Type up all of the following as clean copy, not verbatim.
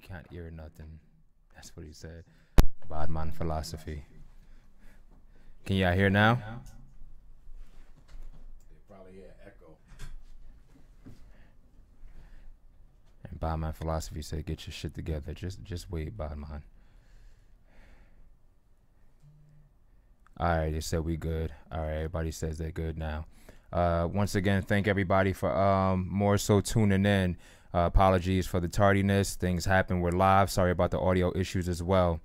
can't hear nothing. That's what he said. Badman philosophy. Can y'all hear now? They probably hear echo. And Badman philosophy said, "Get your shit together. Just wait, Badman." All right, they said we good. All right, everybody says they're good now. Once again, thank everybody for more so tuning in. Apologies for the tardiness. Things happen. We're live. Sorry about the audio issues as well.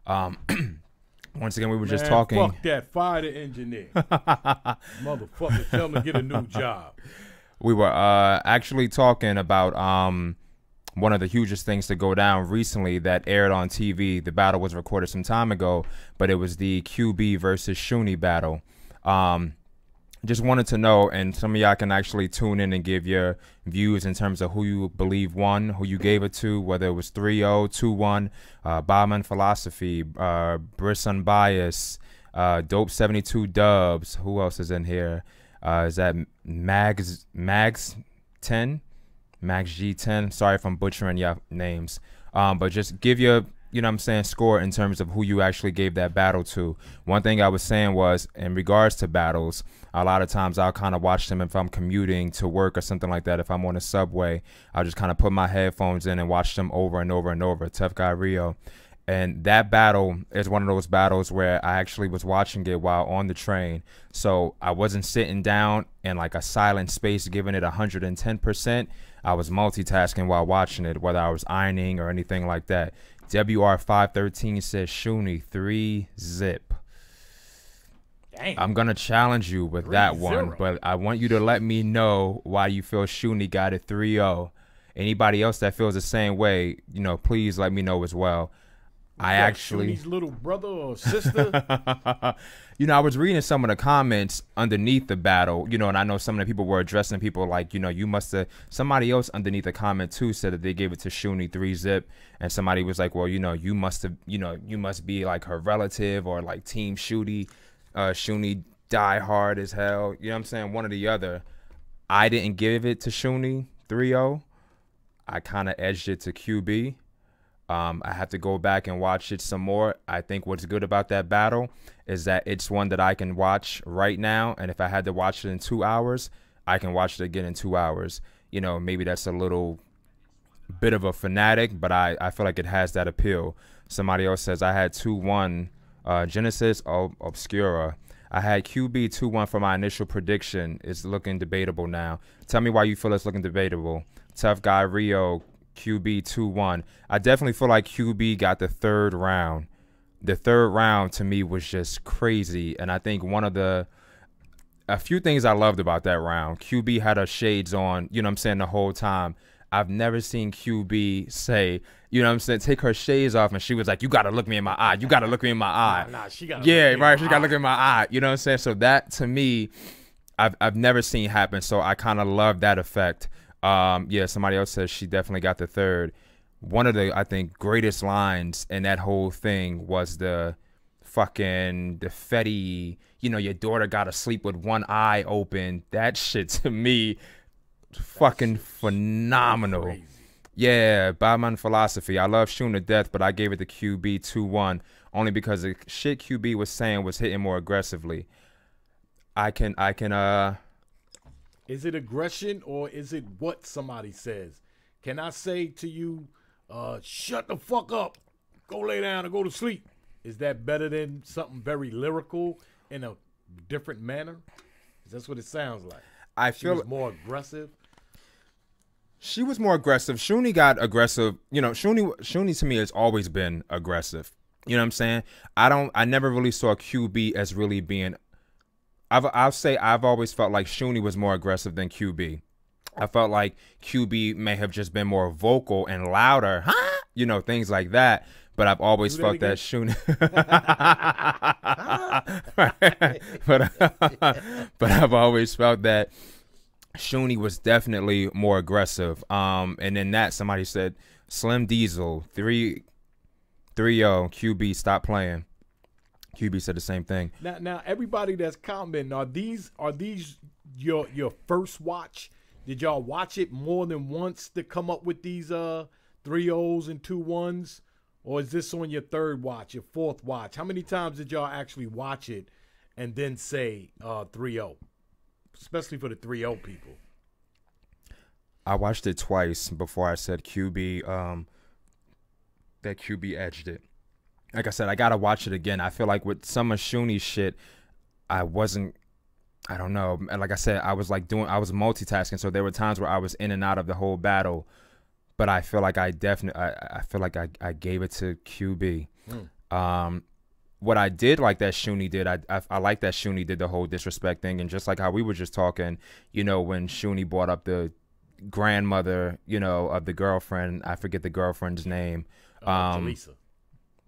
Once again, we were just talking. Fuck that. Fire the engineer. Motherfucker, tell him to get a new job. We were actually talking about one of the hugest things to go down recently that aired on TV. The battle was recorded some time ago, but it was the QB versus Shuni battle. Just wanted to know, and some of y'all can actually tune in and give your views in terms of who you believe won, who you gave it to, whether it was 3-0, 2-1, Bauman Philosophy, Briss Unbiased, Dope 72 Dubs. Who else is in here? Is that Mags 10? Max G10. Sorry if I'm butchering your names. But just give your, you know what I'm saying, score in terms of who you actually gave that battle to. One thing I was saying was, in regards to battles, a lot of times I'll kind of watch them if I'm commuting to work or something like that. If I'm on a subway, I'll just kind of put my headphones in and watch them over and over and over. Tough Guy Rio. And that battle is one of those battles where I actually was watching it while on the train. So I wasn't sitting down in like a silent space giving it 110%. I was multitasking while watching it, whether I was ironing or anything like that. WR513 says Shuni 3-zip. Dang. I'm going to challenge you with that one, but I want you to let me know why you feel Shuni got it 3-0. Anybody else that feels the same way, you know, please let me know as well. I actually, Shuni's little brother or sister. you know, I was reading some of the comments underneath the battle, you know, and I know some of the people were addressing people like, you know, you must have, somebody else underneath the comment too said that they gave it to Shuni 3-zip, and somebody was like, well, you know, you must have, you know, you must be like her relative or like Team Shuni die hard as hell. You know what I'm saying? One or the other. I didn't give it to Shuni 3-0. I kind of edged it to QB. I have to go back and watch it some more. I think what's good about that battle is that it's one that I can watch right now. And if I had to watch it in 2 hours, I can watch it again in 2 hours. You know, maybe that's a little bit of a fanatic, but I feel like it has that appeal. Somebody else says I had 2-1 Genesis Obscura. I had QB 2-1 for my initial prediction. It's looking debatable now. Tell me why you feel it's looking debatable. Tough Guy Rio, QB 2-1. I definitely feel like QB got the third round. The third round to me was just crazy. And I think a few things I loved about that round. QB had her shades on, you know what I'm saying, the whole time. I've never seen QB say, you know what I'm saying, take her shades off, and she was like, you got to look me in my eye. You got to look me in my eye. Nah, she got yeah, right. She got to look in my eye. You know what I'm saying? So that, to me, I've never seen happen. So I kind of love that effect. Yeah, somebody else says she definitely got the third. One of the, I think, greatest lines in that whole thing was the fucking Fetty, you know, your daughter got to sleep with one eye open. That shit, to me, fucking phenomenal. Yeah, Bauman Philosophy. I love Shun to death, but I gave it to QB 2-1 only because the shit QB was saying was hitting more aggressively. I can Is it aggression or is it what somebody says? Can I say to you, shut the fuck up, go lay down and go to sleep? Is that better than something very lyrical in a different manner? That's what it sounds like. I feel she was more aggressive. She was more aggressive. Shuni got aggressive. You know, Shuni to me has always been aggressive. You know what I'm saying? I never really saw QB as really being. I'll say I've always felt like Shuni was more aggressive than QB. I felt like QB may have just been more vocal and louder, huh? You know, things like that. But I've always felt that Shuni. but I've always felt that Shuni was definitely more aggressive. And then that somebody said Slim Diesel 3-0 QB stop playing. QB said the same thing. Now everybody that's commenting, are these your first watch? Did y'all watch it more than once to come up with these 3 O's and 2 1s, or is this on your third watch, your fourth watch? How many times did y'all actually watch it and then say 3-0, especially for the 3-0 people? I watched it twice before I said QB. That QB edged it. Like I said, I gotta watch it again. I feel like with some of Shuni's shit, I don't know. And like I said, I was multitasking, so there were times where I was in and out of the whole battle. But I feel like I feel like I gave it to QB. What I did like that Shuni did, I like that Shuni did the whole disrespect thing, and just like how we were just talking, you know, when Shuni brought up the grandmother, you know, of the girlfriend. I forget the girlfriend's name. Jaleesa.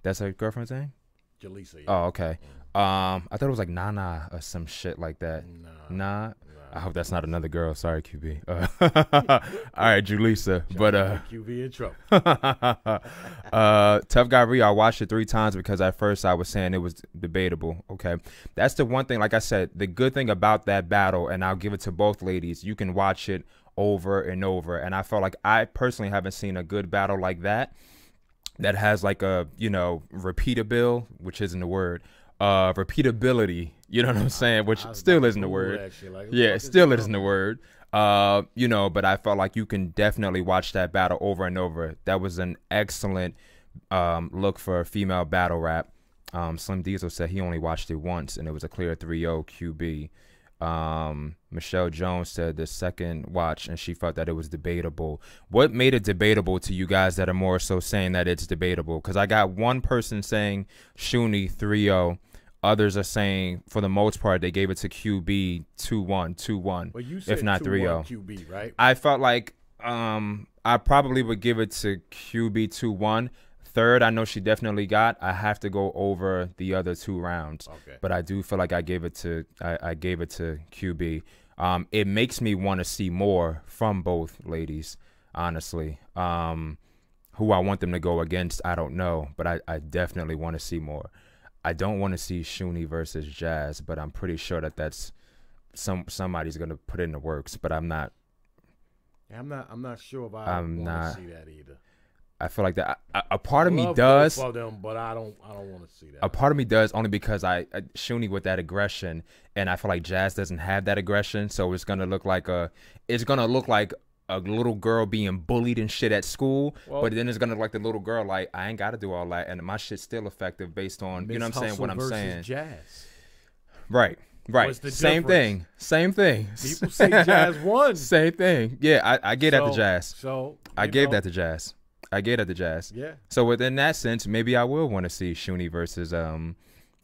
That's her girlfriend's name? Jaleesa, yeah. Oh, okay. I thought it was like Nana or some shit like that. Nah. I hope that's not another girl. Sorry, QB. All right, Julissa. But QB in trouble. Tough Guy Ree, I watched it 3 times because at first I was saying it was debatable. Okay, that's the one thing. Like I said, the good thing about that battle, and I'll give it to both ladies, you can watch it over and over. And I felt like I personally haven't seen a good battle like that has like a, you know, repeatability, which isn't a word. Repeatability, you know what I'm saying, which still isn't a word. Yeah, it still isn't a word. You know, but I felt like you can definitely watch that battle over and over. That was an excellent look for a female battle rap. Slim Diesel said he only watched it once and it was a clear 3-0 QB. Michelle Jones said the second watch and she felt that it was debatable. What made it debatable to you guys that are more so saying that it's debatable? Because I got one person saying Shuni 3-0. Others are saying, for the most part, they gave it to QB 2-1, well, you said if not 3-0. QB, right? I felt like I probably would give it to QB 2-1. Third, I know she definitely got. I have to go over the other 2 rounds. Okay. But I do feel like I gave it to QB. It makes me want to see more from both ladies, honestly. Who I want them to go against, I don't know, but I definitely want to see more. I don't want to see Shuni versus Jazz, but I'm pretty sure that that's somebody's gonna put it in the works. But I'm not. I'm not sure if I want to see that either. I feel like that a part of me does, both of them, but I don't want to see that. A part of me does, only because I Shuni with that aggression, and I feel like Jazz doesn't have that aggression, so it's gonna look like a little girl being bullied and shit at school, but then it's gonna look like the little girl like, I ain't gotta do all that, and my shit's still effective based on, you know what I'm saying, what I'm saying. Jazz. Right. Same thing. People say Jazz won. Same thing. Yeah, I get at the Jazz. So I gave that to Jazz. Yeah. So within that sense, maybe I will want to see Shuni versus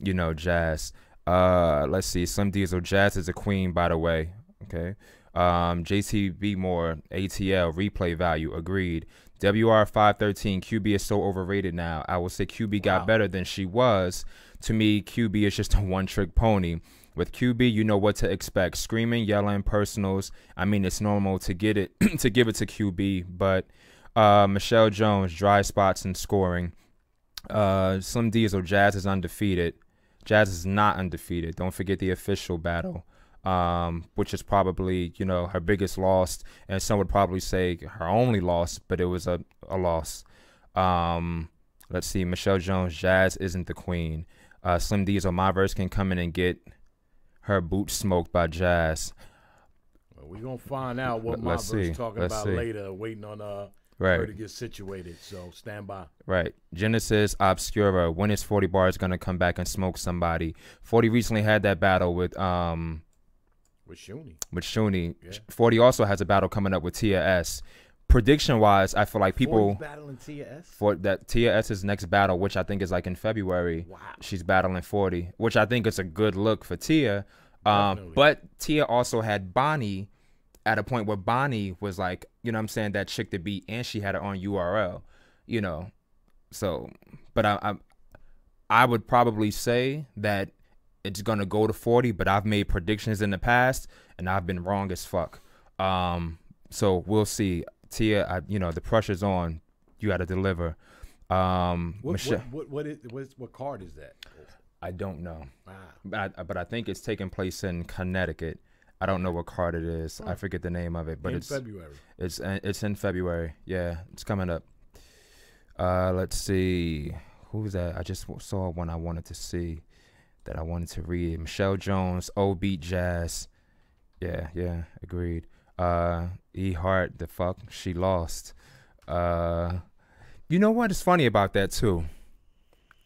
you know, Jazz. Let's see. Slim Diesel, Jazz is a queen, by the way. Okay. JTB Moore, ATL, replay value, agreed. WR513, QB is so overrated now. I will say QB got better than she was. To me, QB is just a one-trick pony. With QB, you know what to expect. Screaming, yelling, personals. I mean, it's normal to get it to give it to QB, but Michelle Jones, dry spots and scoring. Slim Diesel, Jazz is undefeated. Jazz is not undefeated. Don't forget the official battle. Which is probably, you know, her biggest loss, and some would probably say her only loss, but it was a loss. Let's see, Michelle Jones, Jazz isn't the queen. Slim Diesel, MYVERSE can come in and get her boots smoked by Jazz. Well, we're going to find out what MYVERSE is talking about later, waiting on her to get situated, so stand by. Right. Genesis Obscura, when is 40 Bars going to come back and smoke somebody? 40 recently had that battle with Shuni. Yeah. 40 also has a battle coming up with Tia S. Prediction wise, I feel like people battling Tia S for that Tia S's next battle, which I think is like in February. Wow. She's battling 40, which I think is a good look for Tia. But Tia also had Bonnie at a point where Bonnie was like, you know what I'm saying, that chick to beat, and she had it on URL, you know. So, but I would probably say that it's going to go to 40, but I've made predictions in the past, and I've been wrong as fuck. So we'll see. Tia, you know, the pressure's on. You got to deliver. What card is that? I don't know. But I think it's taking place in Connecticut. I don't know what card it is. I forget the name of it. But in February. It's in February. Yeah, it's coming up. Let's see. Who's that? I just saw one I wanted to see that I wanted to read. Michelle Jones, O beat Jazz. Yeah, agreed. E Hart, the fuck, she lost. You know what is funny about that too?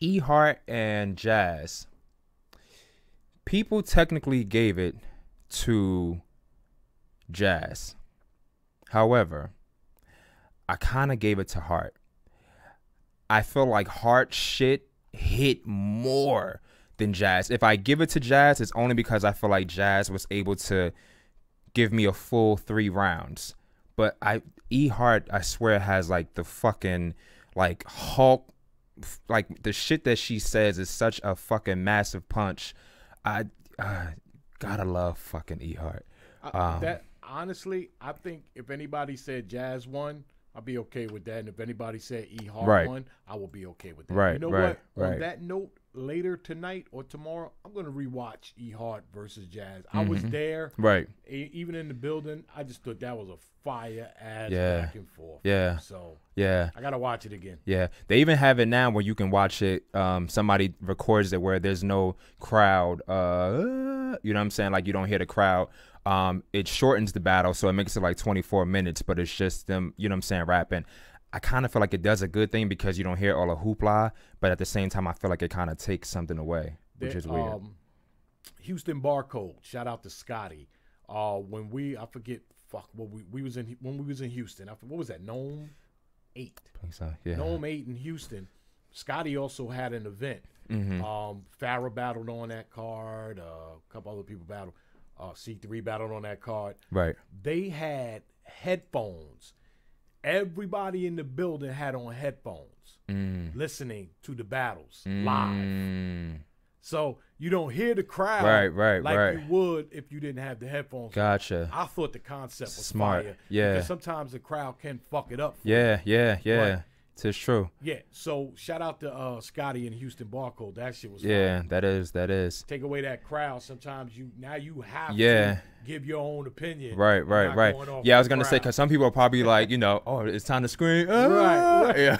E Hart and Jazz. People technically gave it to Jazz. However, I kind of gave it to Hart. I feel like Hart shit hit more than Jazz. If I give it to Jazz, it's only because I feel like Jazz was able to give me a full 3 rounds. But E Hart, I swear, has like the fucking like Hulk, like the shit that she says is such a fucking massive punch. I gotta love fucking E Hart. That honestly, I think if anybody said Jazz won, I'll be okay with that. And if anybody said E Hart won, I will be okay with that. Right, you know right, what? right. On that note, later tonight or tomorrow, I'm gonna rewatch E Hart versus Jazz. I was there, Right. Even in the building. I just thought that was a fire ass Yeah. back and forth. Yeah. So Yeah. I gotta watch it again. Yeah. They even have it now where you can watch it. Somebody records it where there's no crowd. You know what I'm saying? Like you don't hear the crowd. It shortens the battle, so it makes it like 24 minutes, but it's just them, you know what I'm saying, rapping. I kind of feel like it does a good thing because you don't hear all the hoopla, but at the same time, I feel like it kind of takes something away, which is weird. Houston Barcode, shout out to Scotty. I forget, when we was in Houston. What was that? Gnome 8. I think so, yeah. Gnome 8 in Houston. Scotty also had an event. Farrah battled on that card. A couple other people battled. C3 battled on that card. Right. They had headphones. Everybody in the building had on headphones, listening to the battles live. So you don't hear the crowd like you would if you didn't have the headphones. Gotcha. I thought the concept was smart. fire. Yeah. Because sometimes the crowd can fuck it up. Yeah. Right. It's true. Yeah. So shout out to Scotty and Houston Barcode. That shit was Yeah, fire. that is. Take away that crowd. Sometimes you have Yeah. to give your own opinion. Right. Yeah, I was gonna say because some people are probably like, you know, oh, it's time to scream. Right. Yeah.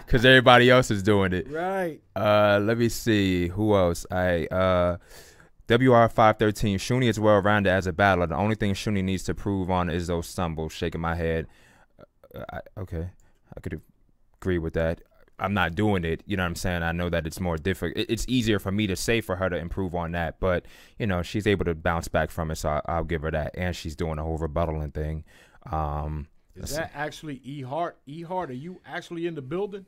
Because everybody else is doing it. Right. Let me see who else. WR513. Shuni is well rounded as a battler. The only thing Shuni needs to prove on is those stumbles. Shaking my head. Okay. I could agree with that. I'm not doing it. You know what I'm saying? I know that it's more difficult. It's easier for me to say for her to improve on that. But, you know, she's able to bounce back from it. So I'll give her that. And she's doing the whole rebuttaling thing. Is that actually E Hart? E Hart, are you actually in the building?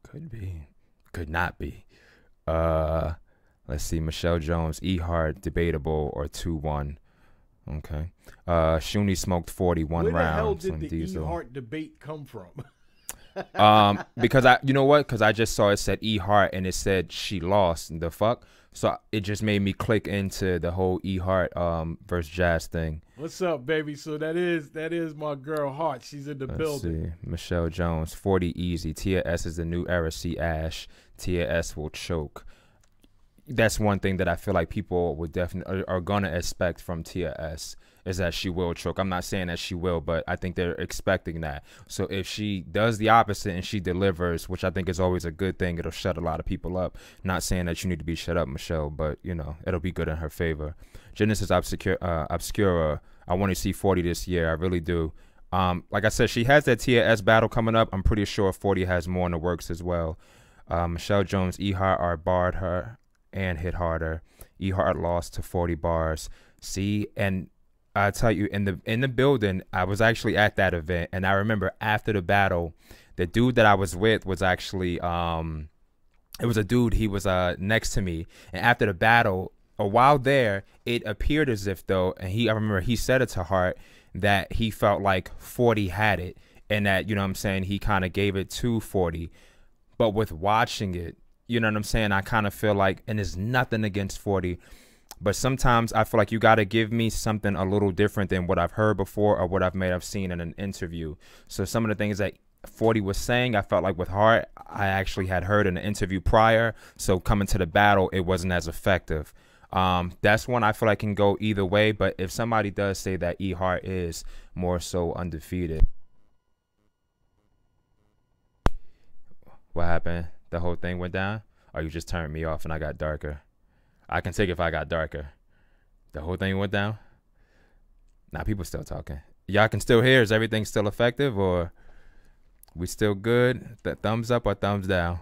Could be. Could not be. Let's see. Michelle Jones, E Hart, debatable or 2-1. Okay. Shuni smoked 41 rounds. Where the hell did the Diesel. E Hart debate come from? Because you know what? Because I just saw it said E Hart and it said she lost. The fuck? So it just made me click into the whole E Hart versus Jazz thing. What's up, baby? So that is my girl Hart. She's in the building. See. Michelle Jones, 40 easy. Tia S is the new era. See Ash. Tia S will choke. That's one thing that I feel like people would definitely are gonna expect from Tia S is that she will choke. I'm not saying that she will, but I think they're expecting that. So if she does the opposite and she delivers, which I think is always a good thing, it'll shut a lot of people up. Not saying that you need to be shut up, Michelle, but you know it'll be good in her favor. Genesis Obscura. I want to see 40 this year. I really do. Like I said, she has that Tia S battle coming up. I'm pretty sure 40 has more in the works as well. Michelle Jones, E Hart are barred her and hit harder. E Hart lost to 40 bars. See, and I tell you, in the building, I was actually at that event, and I remember after the battle, the dude that I was with was actually it was a dude. He was next to me, and after the battle, a while there, it appeared as if though, and I remember he said it to Hart that he felt like 40 had it, and that, you know what I'm saying, he kind of gave it to 40, but with watching it, you know what I'm saying, I kind of feel like, and there's nothing against 40, but sometimes I feel like you got to give me something a little different than what I've heard before or what I may have seen in an interview. So some of the things that 40 was saying, I felt like with Hart, I actually had heard in an interview prior. So coming to the battle, it wasn't as effective. That's one I feel like can go either way. But if somebody does say that E Hart is more so undefeated, What happened? The whole thing went down? Or you just turned me off and I got darker? I can take it if I got darker. The whole thing went down? Nah, people still talking. Y'all can still hear. Is everything still effective or we still good? The thumbs up or thumbs down?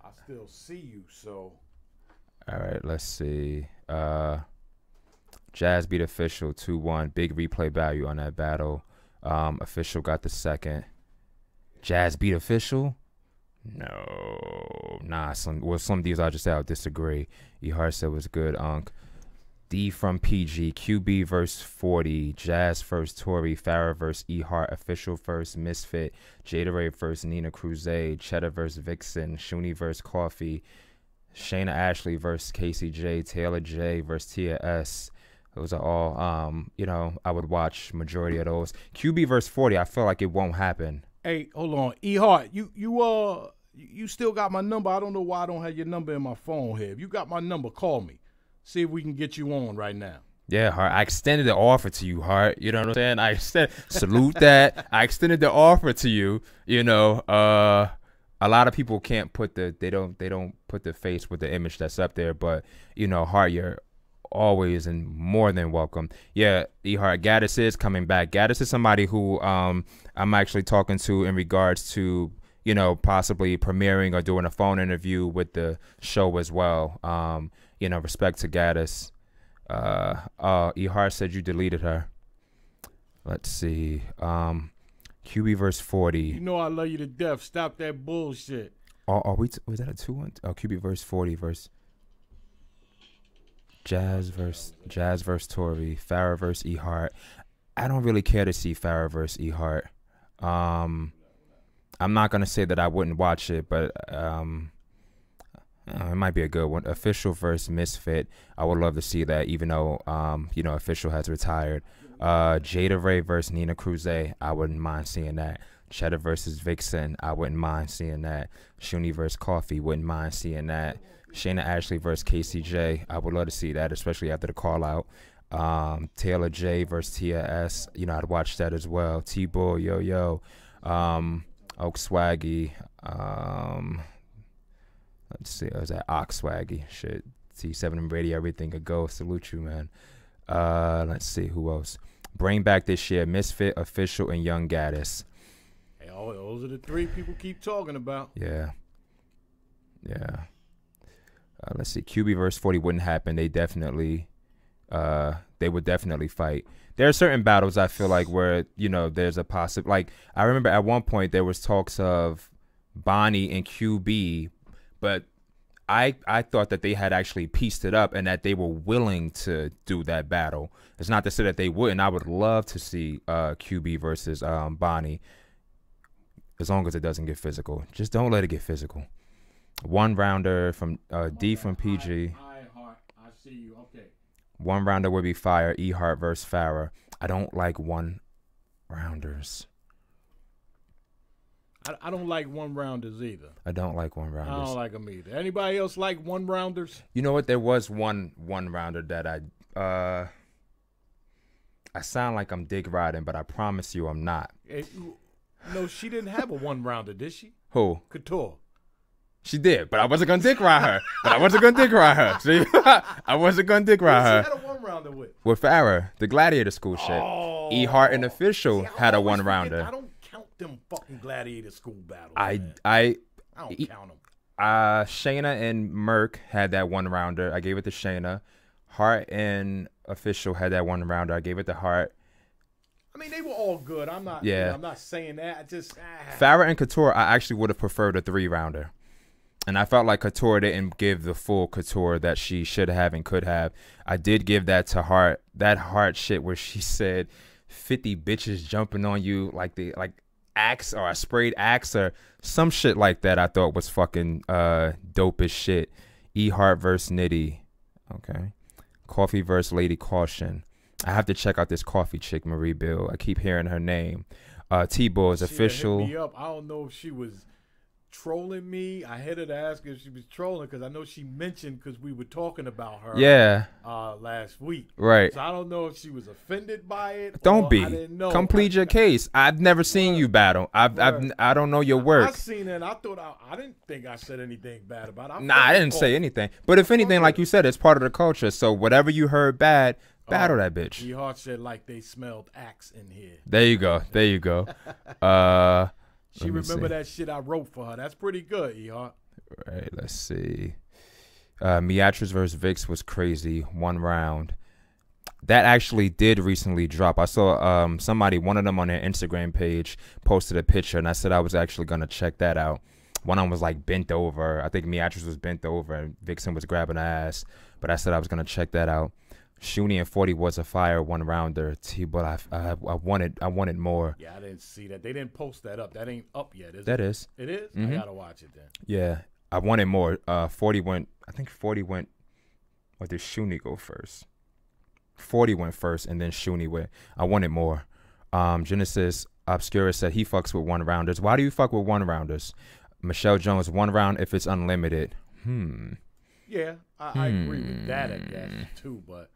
I still see you, so. All right, let's see. Jazz beat Official 2-1. Big replay value on that battle. Official got the second. Jazz beat Official? No. Nah, some of these I just out disagree. E-Hart said was good, Unc. D from PG. QB verse 40. Jazz versus Tory. Farrah versus E-Hart. Official versus Misfit. Jada Ray versus Nina Crusade. Cheddar versus Vixen. Shuni versus Coffee. Shayna Ashley versus Casey J. Taylor J versus Tia S. Those are all, you know, I would watch majority of those. QB versus 40, I feel like it won't happen. Hey, hold on. E-Hart, you still got my number. I don't know why I don't have your number in my phone here. If you got my number, call me. See if we can get you on right now. Yeah, Hart. I extended the offer to you, Hart. You know what I'm saying? Salute that. I extended the offer to you. You know, a lot of people can't put they don't put the face with the image that's up there, but you know, Hart, you're always and more than welcome. Yeah, E-Hart, Gaddis is coming back. Gaddis is somebody who I'm actually talking to in regards to, you know, possibly premiering or doing a phone interview with the show as well. You know, respect to Gaddis. E-Hart said you deleted her. Let's see. QB verse 40. You know I love you to death. Stop that bullshit. Was that a 2-1? Oh, QB verse 40 verse Jazz versus Tory. Farrah versus E-Hart. I don't really care to see Farrah versus E-Hart. I'm not gonna say that I wouldn't watch it, but it might be a good one. Official versus Misfit. I would love to see that, even though you know, Official has retired. Jada Ray versus Nina Crusade. I wouldn't mind seeing that. Cheddar versus Vixen. I wouldn't mind seeing that. Shuni versus Coffee. Wouldn't mind seeing that. Shayna Ashley versus KCJ. I would love to see that, especially after the call out. Taylor J versus Tia S. You know, I'd watch that as well. T-Boy, Yo. Oak Swaggy. Let's see. Was that Ox Swaggy? Shit. T7 and Brady, everything could go. Salute you, man. Let's see. Who else? Bring back this year. Misfit, Official, and Young Gaddis. Hey, those are the three people keep talking about. Yeah. Let's see. QB verse 40 wouldn't happen. They would definitely fight. There are certain battles I feel like where, you know, there's a possible, like, I remember at one point there was talks of Bonnie and QB, but I thought that they had actually pieced it up and that they were willing to do that battle. It's not to say that they wouldn't. I would love to see QB versus Bonnie, as long as it doesn't get physical. Just don't let it get physical. One rounder from D from PG. I see you. Okay. One rounder would be fire. E-Hart versus Farrah. I don't like one rounders. I don't like one rounders either. I don't like one rounders. I don't like them either. Anybody else like one rounders? You know what? There was one rounder that I sound like I'm dick riding, but I promise you I'm not. No, she didn't have a one rounder, did she? Who? Couture. She did, but I wasn't gonna dick ride her. See, I wasn't gonna dick ride her. She had a one rounder with Farrah, the Gladiator School shit. Oh. E-Hart and Official had a one rounder. I don't count them fucking Gladiator School battles. I don't count them. Shayna and Merck had that one rounder. I gave it to Shayna. Hart and Official had that one rounder. I gave it to Hart. I mean, they were all good. I'm not. Yeah. You know, I'm not saying that. I just. Farrah and Couture, I actually would have preferred a 3-rounder. And I felt like Couture didn't give the full Couture that she should have and could have. I did give that to Hart. That Hart shit where she said 50 bitches jumping on you like axe or a sprayed axe or some shit like that, I thought was fucking dope as shit. E-Hart versus Nitty. Okay. Coffee versus Lady Caution. I have to check out this Coffee chick, Marie Bill. I keep hearing her name. T-Boy is Official. Hit me up. I don't know if she was trolling me. I had her to ask if she was trolling because I know she mentioned because we were talking about her. Yeah. Last week. Right. So I don't know if she was offended by it. Don't be. I didn't know. Complete your case. I've never seen you battle. I don't know your work. I seen it. And I thought I didn't think I said anything bad about it. Nah, I didn't say anything. But if anything, like you said, it's part of the culture. So whatever you heard bad, battle that bitch. E-Heart said like they smelled axe in here. There you go. There you go. She remember that shit I wrote for her. That's pretty good, E-Heart. Right. Let's see. Beatrice versus Vix was crazy. 1 round. That actually did recently drop. I saw somebody, one of them on their Instagram page, posted a picture, and I said I was actually gonna check that out. One of them was like bent over. I think Beatrice was bent over, and Vixen was grabbing her ass. But I said I was gonna check that out. Shuni and 40 was a fire 1 rounder. But I wanted more. Yeah, I didn't see that. They didn't post that up. That ain't up yet, is it? That is. It is? Mm-hmm. I gotta watch it then. Yeah, I wanted more. 40 went. I think 40 went. Or did Shuni go first? 40 went first, and then Shuni went. I wanted more. Genesis Obscura said he fucks with 1 rounders. Why do you fuck with 1 rounders? Michelle Jones, 1 round if it's unlimited. Yeah, I agree with that, I guess, too, but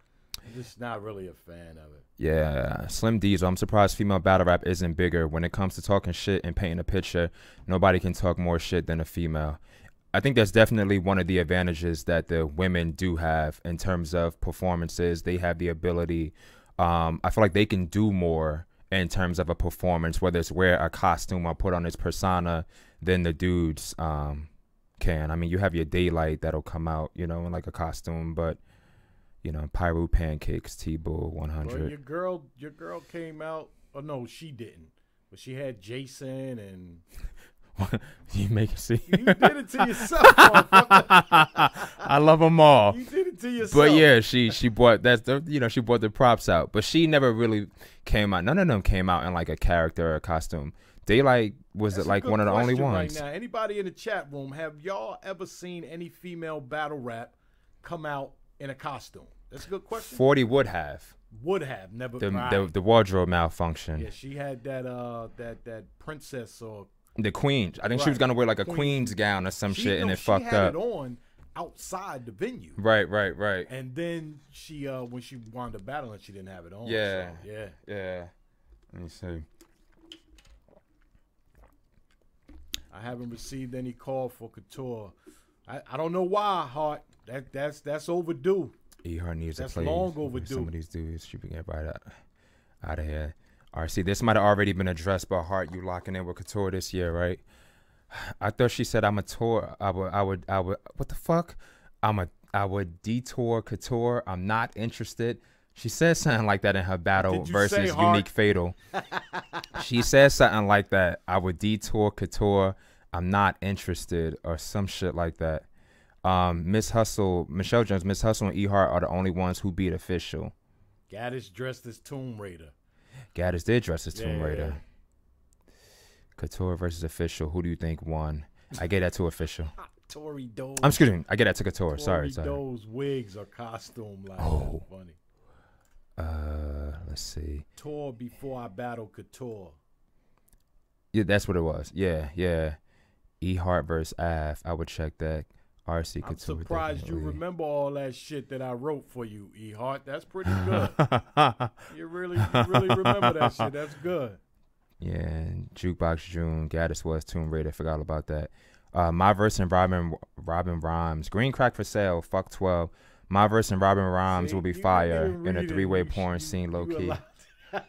I'm just not really a fan of it. Yeah, Slim Diesel. I'm surprised female battle rap isn't bigger. When it comes to talking shit and painting a picture, nobody can talk more shit than a female. I think that's definitely one of the advantages that the women do have in terms of performances. They have the ability. I feel like they can do more in terms of a performance, whether it's wear a costume or put on his persona, than the dudes can. I mean, you have your Daylight that'll come out, you know, in like a costume, but you know, Pyro Pancakes, T-Bull 100. Well, your girl came out. Oh no, she didn't. But she had Jason and. You make it see. You did it to yourself, motherfucker. I love them all. You did it to yourself. But yeah, she bought she bought the props out. But she never really came out. None of them came out in like a character or a costume. Daylight was That's like one of the only ones. Right now, anybody in the chat room, have y'all ever seen any female battle rap come out in a costume? That's a good question. 40 would have. Would have never. The wardrobe malfunction. Yeah, she had that princess or. The queen. I think she was gonna wear like a queen's gown or some shit, and it fucked up. She had it on outside the venue. Right. And then she, when she wound up battling, she didn't have it on. Yeah. So, Yeah. Let me see. I haven't received any call for Couture. I don't know why, Hart. That's overdue. E-Heart needs to play. That's long overdue. Some of these dudes should get right out of here. All right, see, this might have already been addressed by Hart. You locking in with Couture this year, right? I thought she said I'm a tour. I would. What the fuck? I would detour Couture. I'm not interested. She said something like that in her battle versus Unique Fatal. She said something like that. I would detour Couture. I'm not interested, or some shit like that. Miss Hustle, Michelle Jones, Miss Hustle, and E-Heart are the only ones who beat Official. Gaddis dressed as Tomb Raider. Gaddis did dress as Tomb Raider. Couture versus Official. Who do you think won? I get that to Official. Tory Doe's. I'm excuse me. I get that to Couture. Tory Sorry. Doe's wigs are costume like funny. Let's see. Tour before I battle Couture. Yeah, that's what it was. Yeah. E-Heart versus Av. I would check that. RC Couture. I'm surprised definitely. you remember all that shit that I wrote for you, E-Heart. That's pretty good. You really remember that shit. That's good. Yeah, Jukebox June. Gaddis was Tomb Raider. Forgot about that. MYVERSE and Robin Rhymes. Green crack for sale. Fuck 12. MYVERSE and Robin Rhymes will be fire in a 3-way porn scene, low key.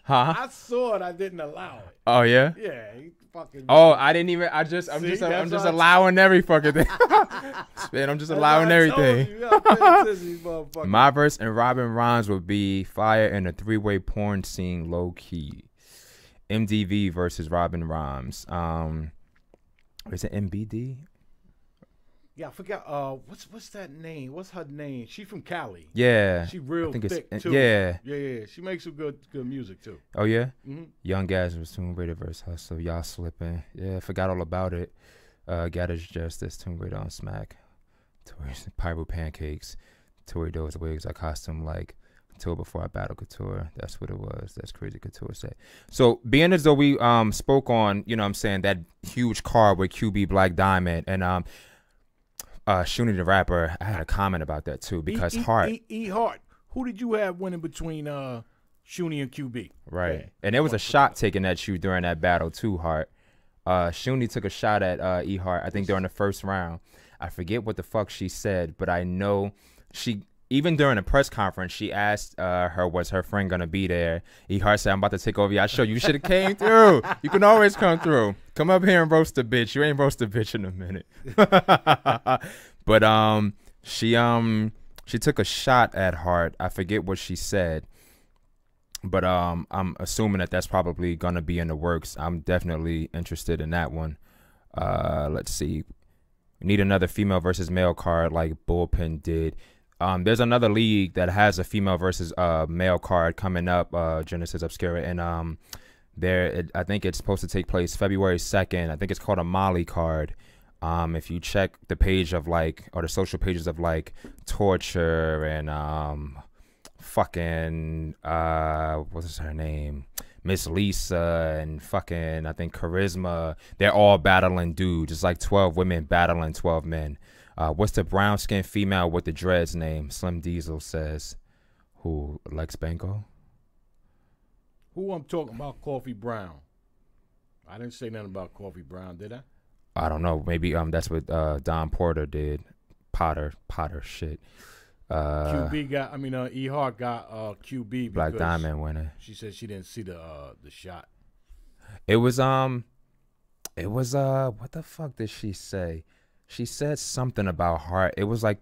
Huh? I saw it. I didn't allow it. Oh yeah. Yeah. He fucking. Oh, I didn't even. I'm just allowing every fucking thing. Man, I'm just allowing everything. MYVERSE and Robin Rhymes would be fire in a 3-way porn scene, low key. MDV versus Robin Rhymes. Is it MBD? Yeah, I forgot. What's that name? What's her name? She from Cali. Yeah. She real thick too. Yeah. Yeah. She makes some good music too. Oh yeah. Mm-hmm. Young Gaz was Tomb Raider versus Hustle. Y'all slipping. Yeah, forgot all about it. Gaddis Justice, Tomb Raider on Smack. Pyro Pancakes. Tory Doe's wigs are costume like Couture before I battle Couture. That's what it was. That's crazy. Couture said. So being as though we spoke on, you know what I'm saying, that huge card with QB Black Diamond and Shuni the Rapper, I had a comment about that too because Hart. Hart. Who did you have winning between Shuni and QB? Right. Yeah. And there was a shot taken at you during that battle too, Hart. Shuni took a shot at E Hart, I think during the first round. I forget what the fuck she said, but I know she. Even during the press conference, she asked her, was her friend going to be there? E Hart said, I'm about to take over y'all show. You should have came through. You can always come through. Come up here and roast a bitch. You ain't roast a bitch in a minute. But she took a shot at Hart. I forget what she said. But I'm assuming that that's probably going to be in the works. I'm definitely interested in that one. Let's see. We need another female versus male card like Bullpen did. There's another league that has a female versus male card coming up, Genesis Obscura, and I think it's supposed to take place February 2nd. I think it's called a Molly card. If you check the page of like, or the social pages of like Torture and fucking what's her name, Miss Lisa and fucking I think Charisma, they're all battling dudes. It's like 12 women battling 12 men. What's the brown skinned female with the dreads name? Slim Diesel says. Who? Lex Banco? Who I'm talking about? Coffee Brown. I didn't say nothing about Coffee Brown, did I? I don't know. Maybe that's what Don Porter did. Potter shit. QB got. I mean, E Hart got QB. Black Diamond winner. She said she didn't see the shot. It was what the fuck did she say? She said something about Hart. It was like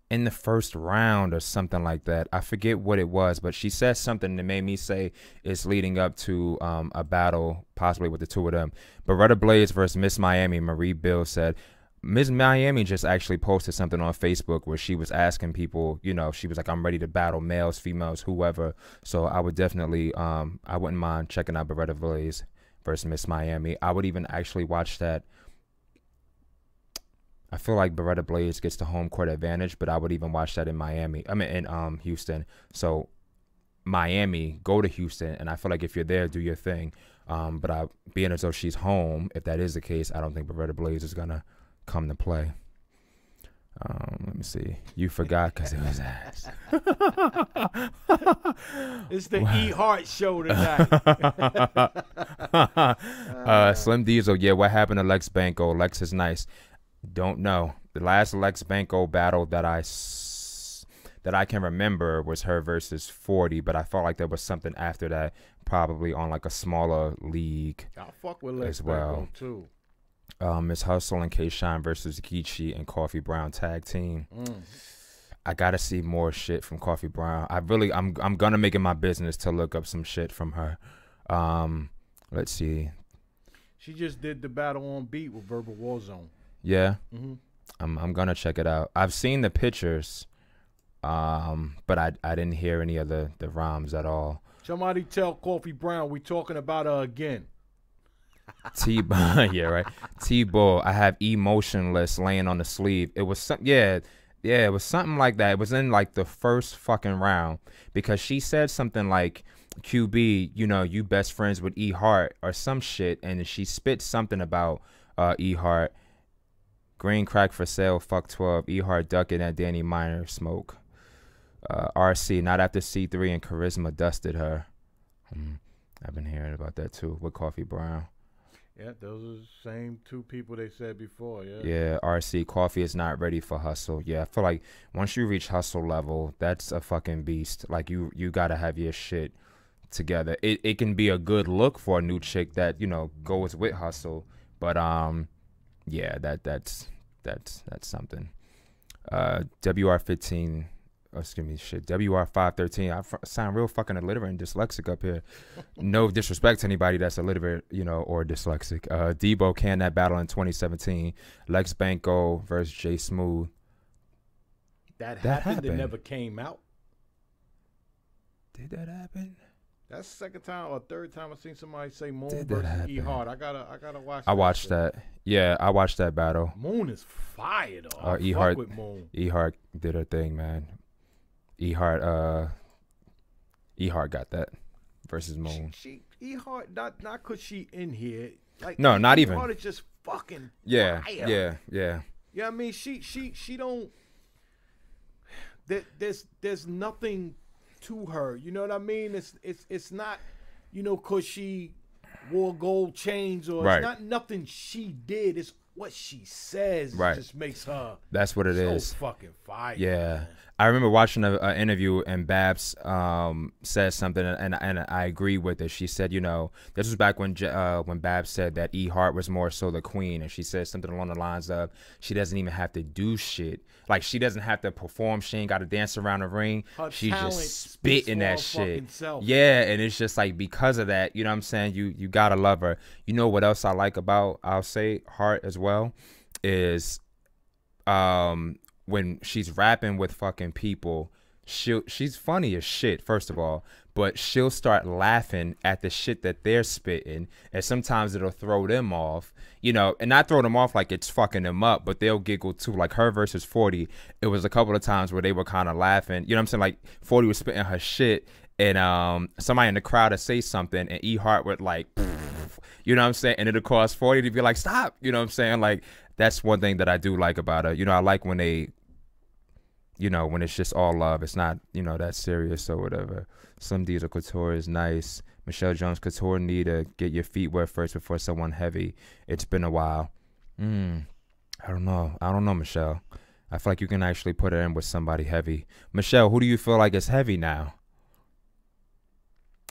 in the first round or something like that. I forget what it was, but she said something that made me say it's leading up to a battle, possibly with the two of them. Beretta Blades versus Miss Miami. Marie Bill said, Miss Miami just actually posted something on Facebook where she was asking people, you know, she was like, I'm ready to battle males, females, whoever. So I would definitely, I wouldn't mind checking out Beretta Blades versus Miss Miami. I would even actually watch that. I feel like Beretta Blades gets the home court advantage, but I would even watch that in Miami. I mean, in Houston. So Miami, go to Houston, and I feel like if you're there, do your thing. But being as though she's home, if that is the case, I don't think Beretta Blades is gonna come to play. Let me see. You forgot because it was ass. It's the E Hart show tonight. Slim Diesel. Yeah, what happened to Lex Banco? Lex is nice. Don't know. The last Lex Banco battle that I can remember was her versus 40, but I felt like there was something after that, probably on like a smaller league. I fuck with Lex as well. Banco too. Miss Hustle and K-Shine versus Geechee and Coffee Brown tag team. I gotta see more shit from Coffee Brown. I'm gonna make it my business to look up some shit from her. Let's see. She just did the battle on beat with Verbal Warzone. Yeah, I'm gonna check it out. I've seen the pictures, but I didn't hear any of the rhymes at all. Somebody tell Coffee Brown we talking about her again. Yeah, right. T-Bull, I have Emotionless laying on the sleeve. It was it was something like that. It was in like the first fucking round because she said something like, QB, you know, you best friends with E Hart or some shit, and she spit something about E Hart. Green crack for sale, fuck 12. E Hart ducking at Danny Minor smoke. RC, not after C3 and Charisma dusted her. I've been hearing about that too with Coffee Brown. Yeah, those are the same two people they said before. Yeah, RC, Coffee is not ready for hustle. Yeah, I feel like once you reach hustle level, that's a fucking beast. Like you gotta have your shit together. It can be a good look for a new chick that, you know, goes with hustle, but yeah, that's something. WR15, excuse me, shit. WR513. I sound real fucking illiterate and dyslexic up here. No disrespect to anybody that's illiterate, you know, or dyslexic. Debo can that battle in 2017. Lex Banco versus Jay Smooth. That happened. It never came out. Did that happen? That's the second time or third time I've seen somebody say Moon versus E Hart. I gotta watch. I watched that. Yeah, I watched that battle. Moon is fire though. E Hart with Moon. E Hart did her thing, man. E-Heart got that versus Moon. She E-Heart, not cause she in here. Like, No, not even. E-Heart is just fucking Yeah, fire. yeah. Yeah, you know I mean, she don't. There's nothing to her. You know what I mean? It's not, you know, cause she wore gold chains or Right. it's not nothing she did. It's what she says. Right. Just makes her. That's what it so is. Fucking fire. Yeah. Man. I remember watching an interview and Babs said something and I agree with it. She said, you know, this was back when Babs said that E-Heart was more so the queen, and she said something along the lines of she doesn't even have to do shit. Like, she doesn't have to perform. She ain't got to dance around the ring. Her She talent just speaks spitting for her that shit. fucking self. Yeah, and it's just like because of that, you know what I'm saying? You gotta love her. You know what else I like about, I'll say, Heart as well is when she's rapping with fucking people, she's funny as shit, first of all, but she'll start laughing at the shit that they're spitting, and sometimes it'll throw them off, you know, and not throw them off like it's fucking them up, but they'll giggle too. Like her versus 40, it was a couple of times where they were kind of laughing, you know what I'm saying? Like 40 was spitting her shit, and somebody in the crowd would say something, and E-Heart would like, you know what I'm saying? And it'll cause 40 to be like, stop, you know what I'm saying? Like, that's one thing that I do like about her. You know, I like when they, you know, when it's just all love. It's not, you know, that serious or whatever. Some Diesel Couture is nice. Michelle Jones Couture need to get your feet wet first before someone heavy. It's been a while. I don't know, Michelle. I feel like you can actually put her in with somebody heavy. Michelle, who do you feel like is heavy now?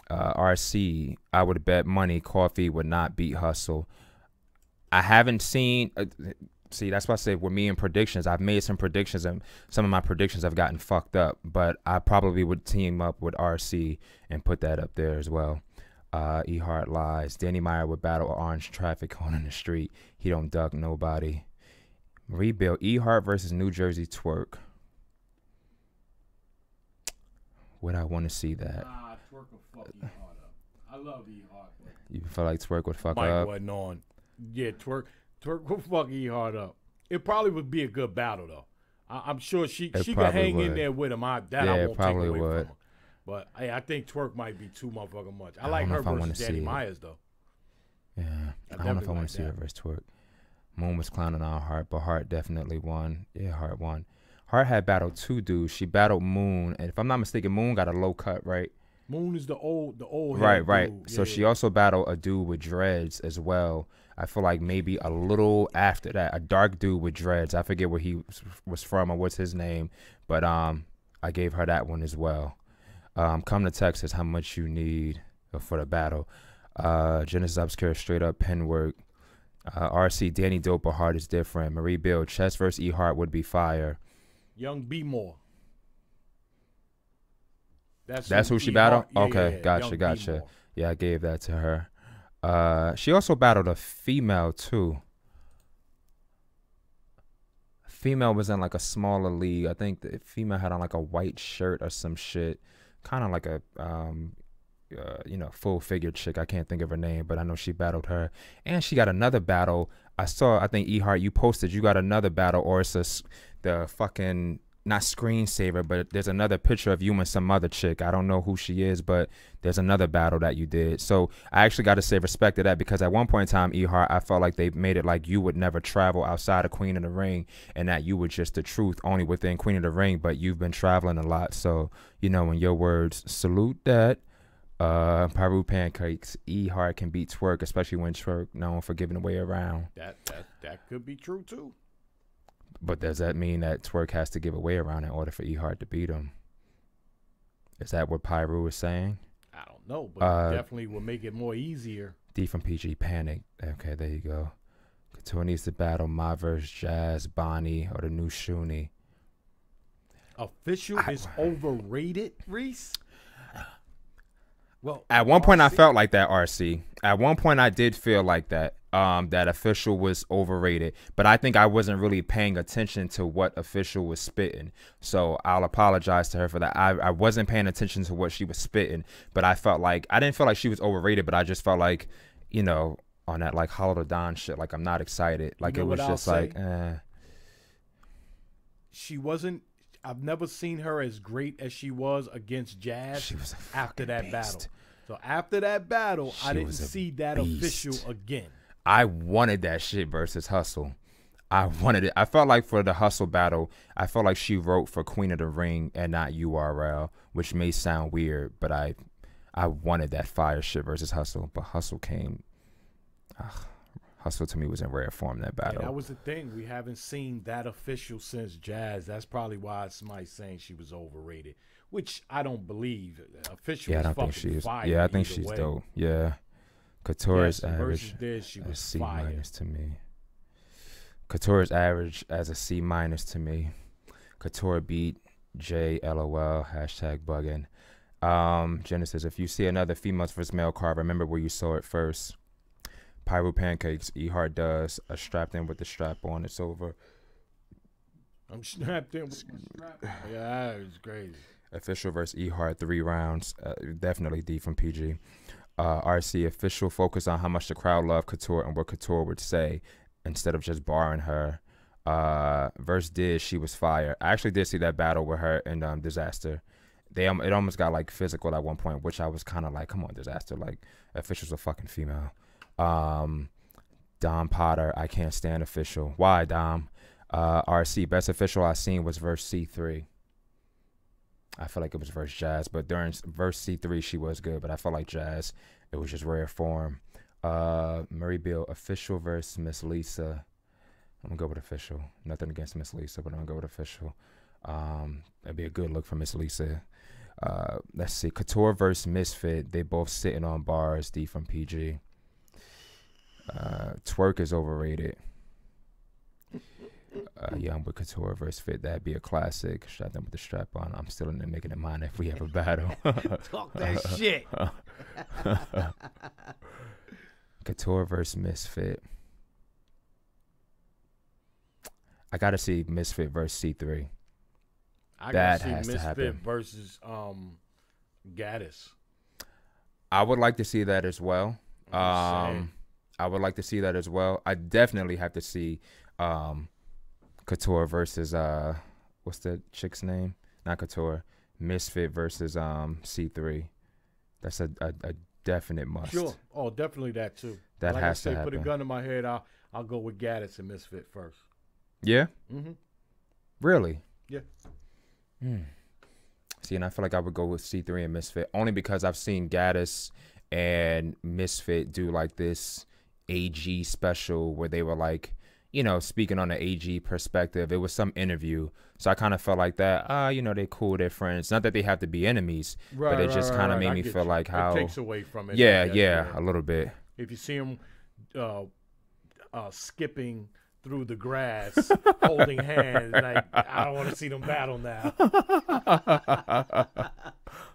RC, I would bet money Coffee would not beat Hustle. I haven't seen... see, that's why I say with me and predictions, I've made some predictions, and some of my predictions have gotten fucked up, but I probably would team up with RC and put that up there as well. E-Heart lies. Danny Meyer would battle orange traffic on in the street. He don't duck nobody. Rebuild. E-Heart versus New Jersey Twerk. Would I want to see that? Twerk will fuck E-Heart up. I love E-Heart. You feel like Twerk would fuck Mike up? wasn't on. Yeah, Twerk will fuck E-Heart up. It probably would be a good battle though. I'm sure she could hang in there with him. I won't take away from her. But hey, I think Twerk might be too motherfucking much. I like her versus Danny Myers though. Yeah, I don't know if I want to see her versus Twerk. Moon was clowning on Heart, but Heart definitely won. Yeah, Heart won. Heart had battled two dudes. She battled Moon, and if I'm not mistaken, Moon got a low cut, right? Moon is the old right. Dude. So she also battled a dude with dreads as well. I feel like maybe a little after that, a dark dude with dreads. I forget where he was from or what's his name, but I gave her that one as well. Come to Texas, how much you need for the battle. Genesis Obscure, straight up pen work. RC, Danny Dope or Heart is different. Marie Bill, Chess versus E-Heart would be fire. Young B More. That's who she battled? Yeah, okay, gotcha. Yeah, I gave that to her. She also battled a female too. Female was in like a smaller league. I think the female had on like a white shirt or some shit. Kind of like a you know, full figured chick. I can't think of her name, but I know she battled her. And she got another battle. I think E-Heart, you posted you got another battle, or it's the fucking, not screensaver, but there's another picture of you and some other chick. I don't know who she is, but there's another battle that you did. So I actually got to say respect to that, because at one point in time, E-Heart, I felt like they made it like you would never travel outside of Queen of the Ring, and that you were just the truth only within Queen of the Ring, but you've been traveling a lot. So, you know, in your words, salute that. Peru Pancakes, E-Heart can beat Twerk, especially when Twerk known for giving away around. That could be true too. But does that mean that Twerk has to give away around in order for E-Heart to beat him? Is that what Pyru is saying? I don't know, but it definitely will make it more easier. D from PG Panic. Okay, there you go. Couture needs to battle MYVERSE, Jazz, Bonnie, or the new Shuni. Official is overrated, Reese? Well, at one point I felt like that, RC. At one point I did feel like that. That Official was overrated, but I think I wasn't really paying attention to what Official was spitting. So I'll apologize to her for that. I wasn't paying attention to what she was spitting, but I didn't feel like she was overrated, but I just felt like, you know, on that like Hollow to Dawn shit, like I'm not excited. Like, you know, it was just like, she wasn't. I've never seen her as great as she was against Jazz She was a after that beast. battle. So after that battle, I didn't see that beast. official again. I wanted that shit versus Hustle. I wanted it. I felt like for the Hustle battle, I felt like she wrote for Queen of the Ring and not URL, which may sound weird, but I wanted that fire shit versus Hustle. But Hustle came. Hustle to me was in rare form that battle. Yeah, that was the thing. We haven't seen that official since Jazz. That's probably why somebody's saying she was overrated, which I don't believe. Official yeah, I is don't fucking think she's. fire. Yeah, I think either she's way. dope. Yeah, Couture's Yes, average. versus this, she was C fire. minus to me. Couture's average as a C minus to me. Couture beat J LOL hashtag bugging. Genesis, if you see another females versus male card, remember where you saw it first. Pyro Pancakes, E-Heart does. Strapped in with the strap on. It's over. I'm strapped in with my strap. Yeah, that was crazy. Official versus E-Heart, 3 rounds. Definitely D from PG. RC, official focus on how much the crowd loved Couture and what Couture would say instead of just barring her. Verse did, she was fire. I actually did see that battle with her and Disaster. It almost got like physical at one point, which I was kind of like, come on, Disaster. Like, official's a fucking female. Dom Potter, I can't stand official. Why, Dom? RC, best official I seen was verse C3. I feel like it was verse Jazz, but during verse C3 she was good, but I felt like Jazz, it was just rare form. Murray Bill, official versus Miss Lisa. I'm gonna go with official. Nothing against Miss Lisa, but I'm gonna go with official. That'd be a good look for Miss Lisa. Let's see, Couture versus Misfit. They both sitting on bars. D from PG. Twerk is overrated. Yeah, I'm with Couture versus Fit. That'd be a classic. Shot them with the strap on. I'm still in there making it mine if we have a battle. Talk that shit. Couture versus Misfit. I gotta see Misfit versus C3. I That gotta has see to Misfit happen. versus Gaddis. I would like to see that as well. I'm just saying. I would like to see that as well. I definitely have to see Couture versus what's the chick's name? Not Couture. Misfit versus C3. That's a definite must. Sure. Oh, definitely that too. That like has I say, to happen. Put a gun to my head. I'll go with Gaddis and Misfit first. Yeah? Mm-hmm. Really? Yeah. See, and I feel like I would go with C3 and Misfit only because I've seen Gaddis and Misfit do like this AG special where they were like, you know, speaking on the AG perspective. It was some interview. So I kind of felt like that, you know, they're cool, they're friends. Not that they have to be enemies, but it just kind of made me feel like how. It takes away from it. Yeah, a little bit. If you see them skipping through the grass, holding hands, like, I don't want to see them battle now.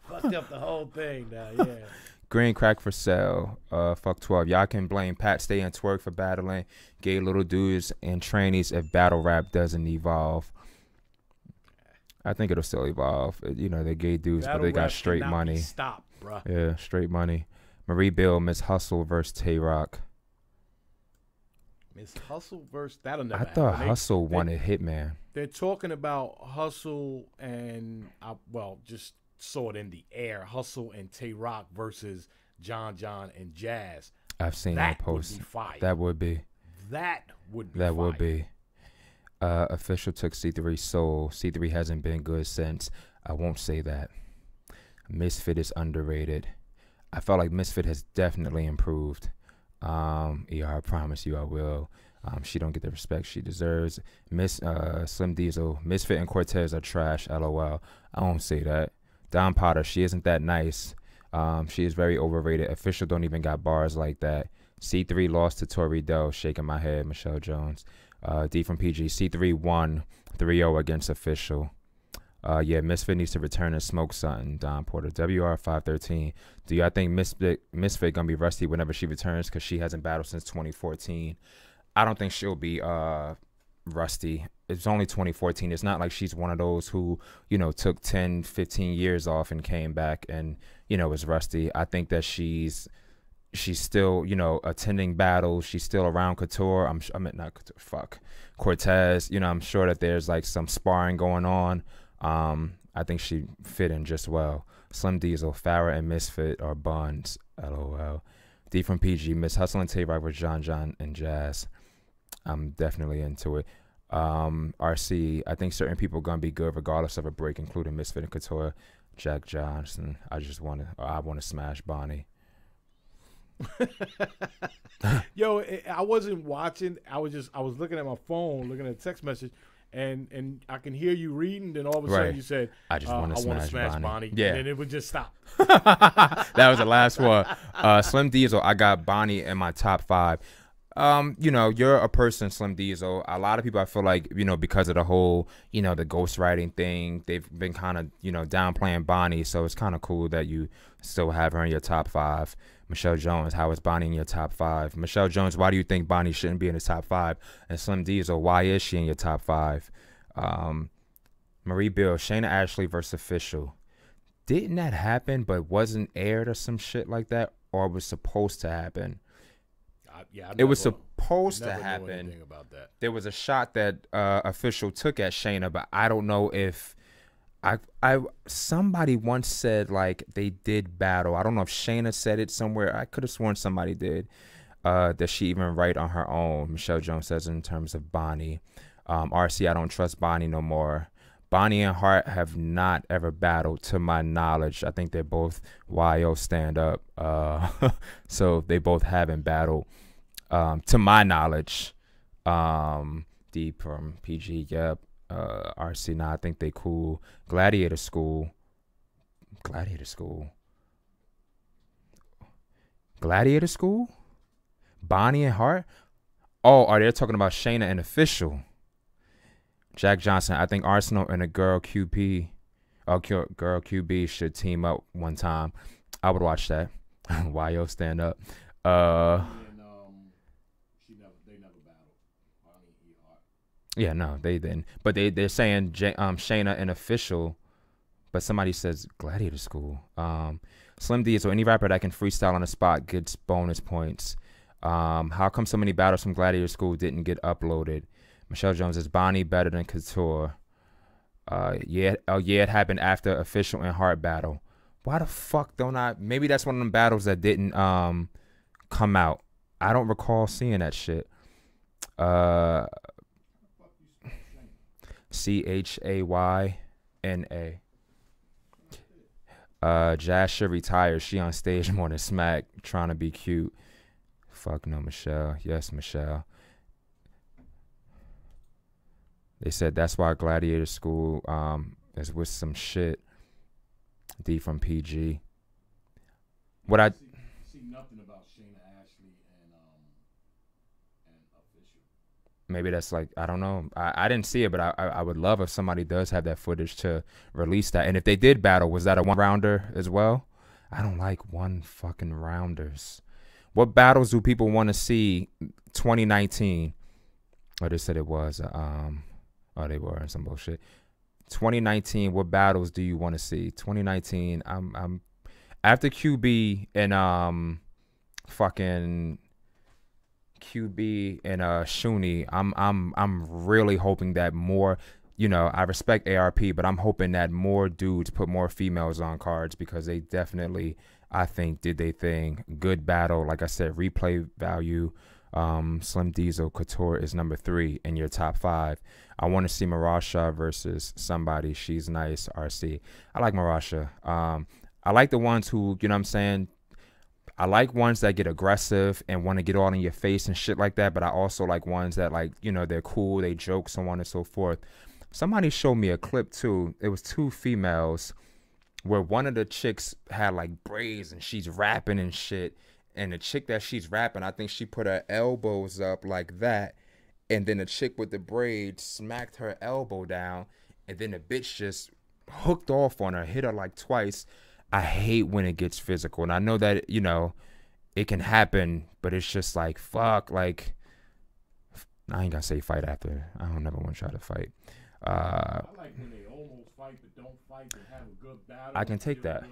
Fucked up the whole thing now, yeah. Green crack for sale. Fuck 12. Y'all can blame Pat Stay and Twerk for battling gay little dudes and trainees if battle rap doesn't evolve. I think it'll still evolve. You know, they're gay dudes, Battle but they got rap straight cannot money. be stopped, bruh. Yeah, straight money. Marie Bill, Miss Hustle versus Tay Rock. Miss Hustle versus that'll never I thought happen. Hustle wanted Hitman. They're talking about Hustle and just saw it in the air. Hustle and Tay Rock versus John and Jazz. I've seen that post. Would be fire. That would be. That would be. That fire. would be. Official took C3 Soul. C3 hasn't been good since. I won't say that. Misfit is underrated. I felt like Misfit has definitely improved. I promise you I will. She don't get the respect she deserves. Slim Diesel, Misfit and Cortez are trash, LOL. I won't say that. Don Potter, she isn't that nice. She is very overrated. Official don't even got bars like that. C3 lost to Tori Doe, shaking my head, Michelle Jones. D from PG, C3 won 3-0 against Official. Yeah, Misfit needs to return and smoke something. Don Porter, WR513. Do y'all think Misfit gonna be rusty whenever she returns because she hasn't battled since 2014? I don't think she'll be rusty. It's only 2014. It's not like she's one of those who, you know, took 10, 15 years off and came back and, you know, is rusty. I think that she's still, you know, attending battles. She's still around Couture. Not Couture, Cortez. You know, I'm sure that there's like some sparring going on. I think she fit in just well. Slim Diesel, Farrah and Misfit are buns. LOL. D from PG, Miss Hustle and Tay Rock with John and Jazz. I'm definitely into it. RC, I think certain people are gonna be good regardless of a break, including Misfit and Couture. Jack Johnson, I want to smash Bonnie. Yo, I wasn't watching. I was looking at my phone, looking at a text message, and I can hear you reading. Then all of a sudden you said, "I just want to smash Bonnie." Yeah, and it would just stop. That was the last one. Slim Diesel, I got Bonnie in my top 5. You're a person, Slim Diesel. A lot of people, I feel like, because of the whole, the ghostwriting thing, they've been kind of, downplaying Bonnie. So it's kind of cool that you still have her in your top 5. Michelle Jones, how is Bonnie in your top 5? Michelle Jones, why do you think Bonnie shouldn't be in the top 5? And Slim Diesel, why is she in your top 5? Marie Bill, Shayna Ashley versus Official. Didn't that happen, but wasn't aired or some shit like that? Or was supposed to happen? It was supposed to happen. About that. There was a shot that Official took at Shayna, but I don't know if somebody once said like they did battle. I don't know if Shayna said it somewhere. I could have sworn somebody did. That she even write on her own. Michelle Jones says in terms of Bonnie. RC, I don't trust Bonnie no more. Bonnie and Hart have not ever battled to my knowledge. I think they're both YO stand up. So they both haven't battled. To my knowledge. D from PG, yep. RC, nah, I think they cool. Gladiator School. Bonnie and Hart? Oh, are they talking about Shayna and Official? Jack Johnson, I think Arsenal and a girl QB should team up one time. I would watch that. YO stand up. They never battled. Bonnie and Hart. Yeah, no, they didn't. But they're saying Shayna and Official, but somebody says Gladiator School. Slim D, so any rapper that can freestyle on the spot gets bonus points. How come so many battles from Gladiator School didn't get uploaded? Michelle Jones, is Bonnie better than Couture? It happened after Official and Hart battle. Why the fuck don't I? Maybe that's one of them battles that didn't come out. I don't recall seeing that shit. CHAYNA. Jazz should retire. She on stage more than Smack, trying to be cute. Fuck no, Michelle. Yes, Michelle. They said that's why Gladiator School is with some shit. D from PG. What I see nothing about Shayna Ashley and Official. Maybe that's like, I don't know. I didn't see it, but I would love if somebody does have that footage to release that. And if they did battle, was that a one-rounder as well? I don't like one fucking rounders. What battles do people want to see 2019? Oh, they said it was oh, they were some bullshit. 2019, what battles do you want to see? 2019, I'm after QB and fucking QB and Shuni, I'm really hoping that more, I respect ARP, but I'm hoping that more dudes put more females on cards, because they definitely, I think, did they thing. Good battle, like I said, replay value. Slim Diesel Couture is number 3 in your top 5. I want to see Marasha versus somebody. She's nice. RC, I like Marasha. I like the ones who, you know what I'm saying, I like ones that get aggressive and want to get all in your face and shit like that, but I also like ones that, like, they're cool, they joke, so on and so forth. Somebody showed me a clip too. It was 2 females where one of the chicks had like braids and she's rapping and shit. And the chick that she's rapping, I think she put her elbows up like that. And then the chick with the braids smacked her elbow down. And then the bitch just hooked off on her, hit her like twice. I hate when it gets physical. And I know that, it can happen, but it's just like, fuck, like, I ain't gonna say fight after. I don't never want to try to fight. I like when they almost fight but don't fight and have a good battle. I can take that.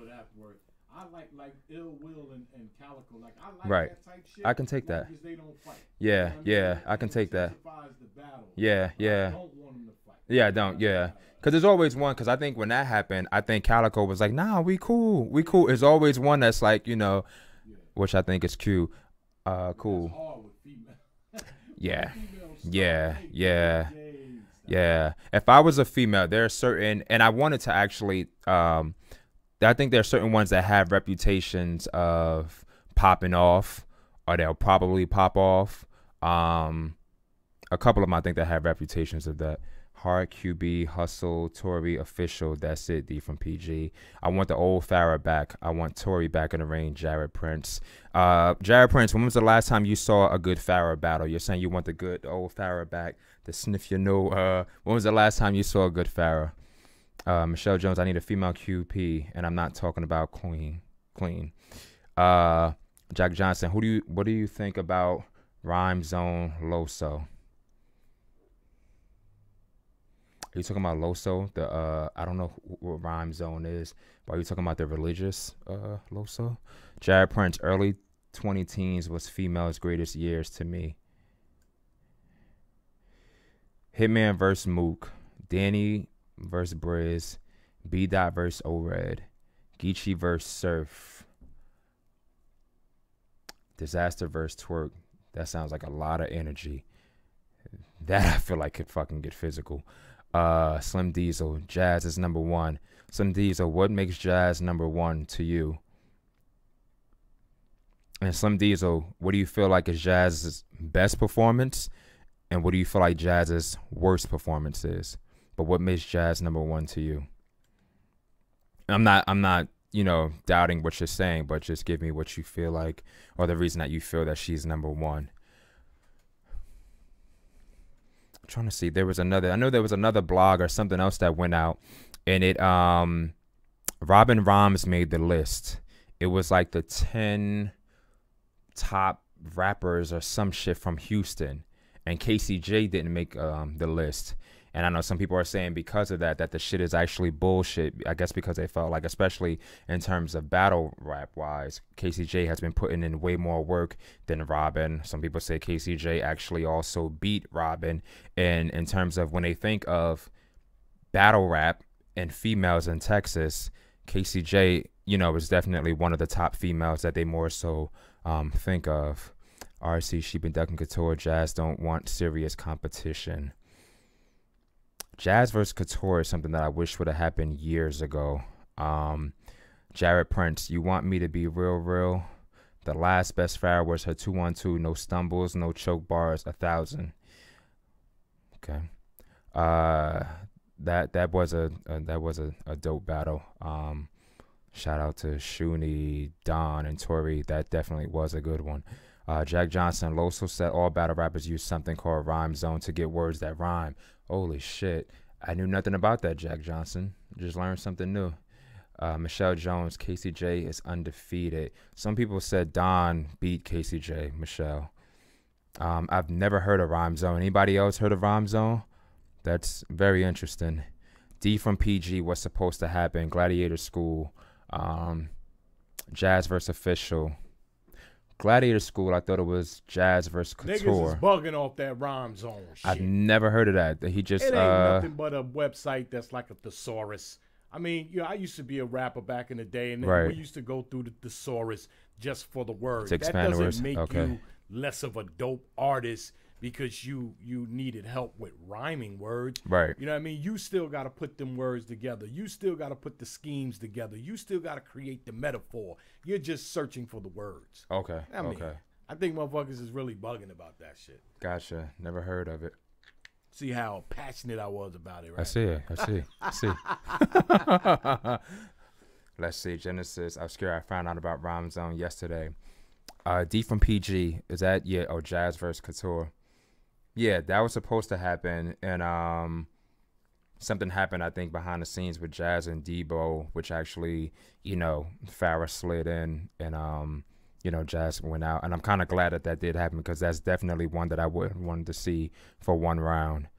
I like Ill Will and Calico. Like, I like right. that type shit. I can take that. They don't fight. Yeah, I can take that. The battle. Yeah. I don't want them to fight. Yeah, don't. Yeah. Because there's always one. Because I think when that happened, I think Calico was like, nah, we cool. We cool. There's always one that's like, Yeah. which I think is cute. That's Cool. hard with female. When Yeah. females start, Yeah. they Yeah. gays. Yeah. If I was a female, there are certain, and I wanted to actually, I think there are certain ones that have reputations of popping off, or they'll probably pop off. A couple of them I think that have reputations of that. Hard QB, Hustle, Tory, Official. That's it. D from PG. I want the old Farrah back. I want Tory back in the ring. Jared Prince. Jared Prince. When was the last time you saw a good Farrah battle? You're saying you want the old Farrah back. The sniff your nose. When was the last time you saw a good Farrah? Michelle Jones. I need a female QP, and I'm not talking about Queen. Jack Johnson. What do you think about Rhyme Zone Loso? Are you talking about Loso? I don't know what Rhyme Zone is, but are you talking about the religious Loso? Jared Prince, early 20 teens was female's greatest years to me. Hitman versus Mook, Danny versus Briz, B. Dot versus O-Red, Geechee versus Surf, Disaster versus Twerk. That sounds like a lot of energy. That I feel like could fucking get physical. Slim Diesel, Jazz is number one. Slim Diesel, what makes Jazz number one to you? And Slim Diesel, what do you feel like is Jazz's best performance? And what do you feel like Jazz's worst performance is? But what makes Jazz number one to you? I'm not, doubting what you're saying, but just give me what you feel like, or the reason that you feel that she's number one. Trying to see, I know there was another blog or something else that went out, and it Robin Rhymes made the list. It was like the 10 top rappers or some shit from Houston, and KCJ didn't make the list. And I know some people are saying because of that the shit is actually bullshit. I guess because they felt like, especially in terms of battle rap wise, KCJ has been putting in way more work than Robin. Some people say KCJ actually also beat Robin. And in terms of when they think of battle rap and females in Texas, KCJ, is definitely one of the top females that they more so think of. RC, she been ducking Couture. Jazz don't want serious competition. Jazz versus Couture is something that I wish would have happened years ago. Jared Prince, you want me to be real? The last best Farrah was her 2-1-2, no stumbles, no choke bars, 1,000. Okay. That was a dope battle. Shout out to Shuni, Don, and Tori. That definitely was a good one. Jack Johnson, Loso said all battle rappers use something called Rhyme Zone to get words that rhyme. Holy shit. I knew nothing about that, Jack Johnson. Just learned something new. Michelle Jones, KCJ is undefeated. Some people said Don beat KCJ, Michelle. I've never heard of Rhyme Zone. Anybody else heard of Rhyme Zone? That's very interesting. D from PG, what's supposed to happen? Gladiator School. Jazz versus Official. Gladiator School, I thought it was Jazz versus Couture. Niggas is bugging off that Rhyme Zone shit. I've never heard of that. He just it ain't nothing but a website that's like a thesaurus. I mean, I used to be a rapper back in the day, and we used to go through the thesaurus just for the words. That doesn't make you less of a dope artist because you needed help with rhyming words. Right. You know what I mean? You still got to put them words together. You still got to put the schemes together. You still got to create the metaphor. You're just searching for the words. Okay. I think motherfuckers is really bugging about that shit. Gotcha. Never heard of it. See how passionate I was about it, right? I see. Let's see. Genesis. I was scared. I found out about Rhyme Zone yesterday. D from PG. Is that, yeah, oh, Jazz versus Couture. Yeah, that was supposed to happen, and something happened, I think, behind the scenes with Jazz and Debo, which actually, Farrah slid in, and Jazz went out, and I'm kind of glad that did happen because that's definitely one that I wouldn't want to see for one round.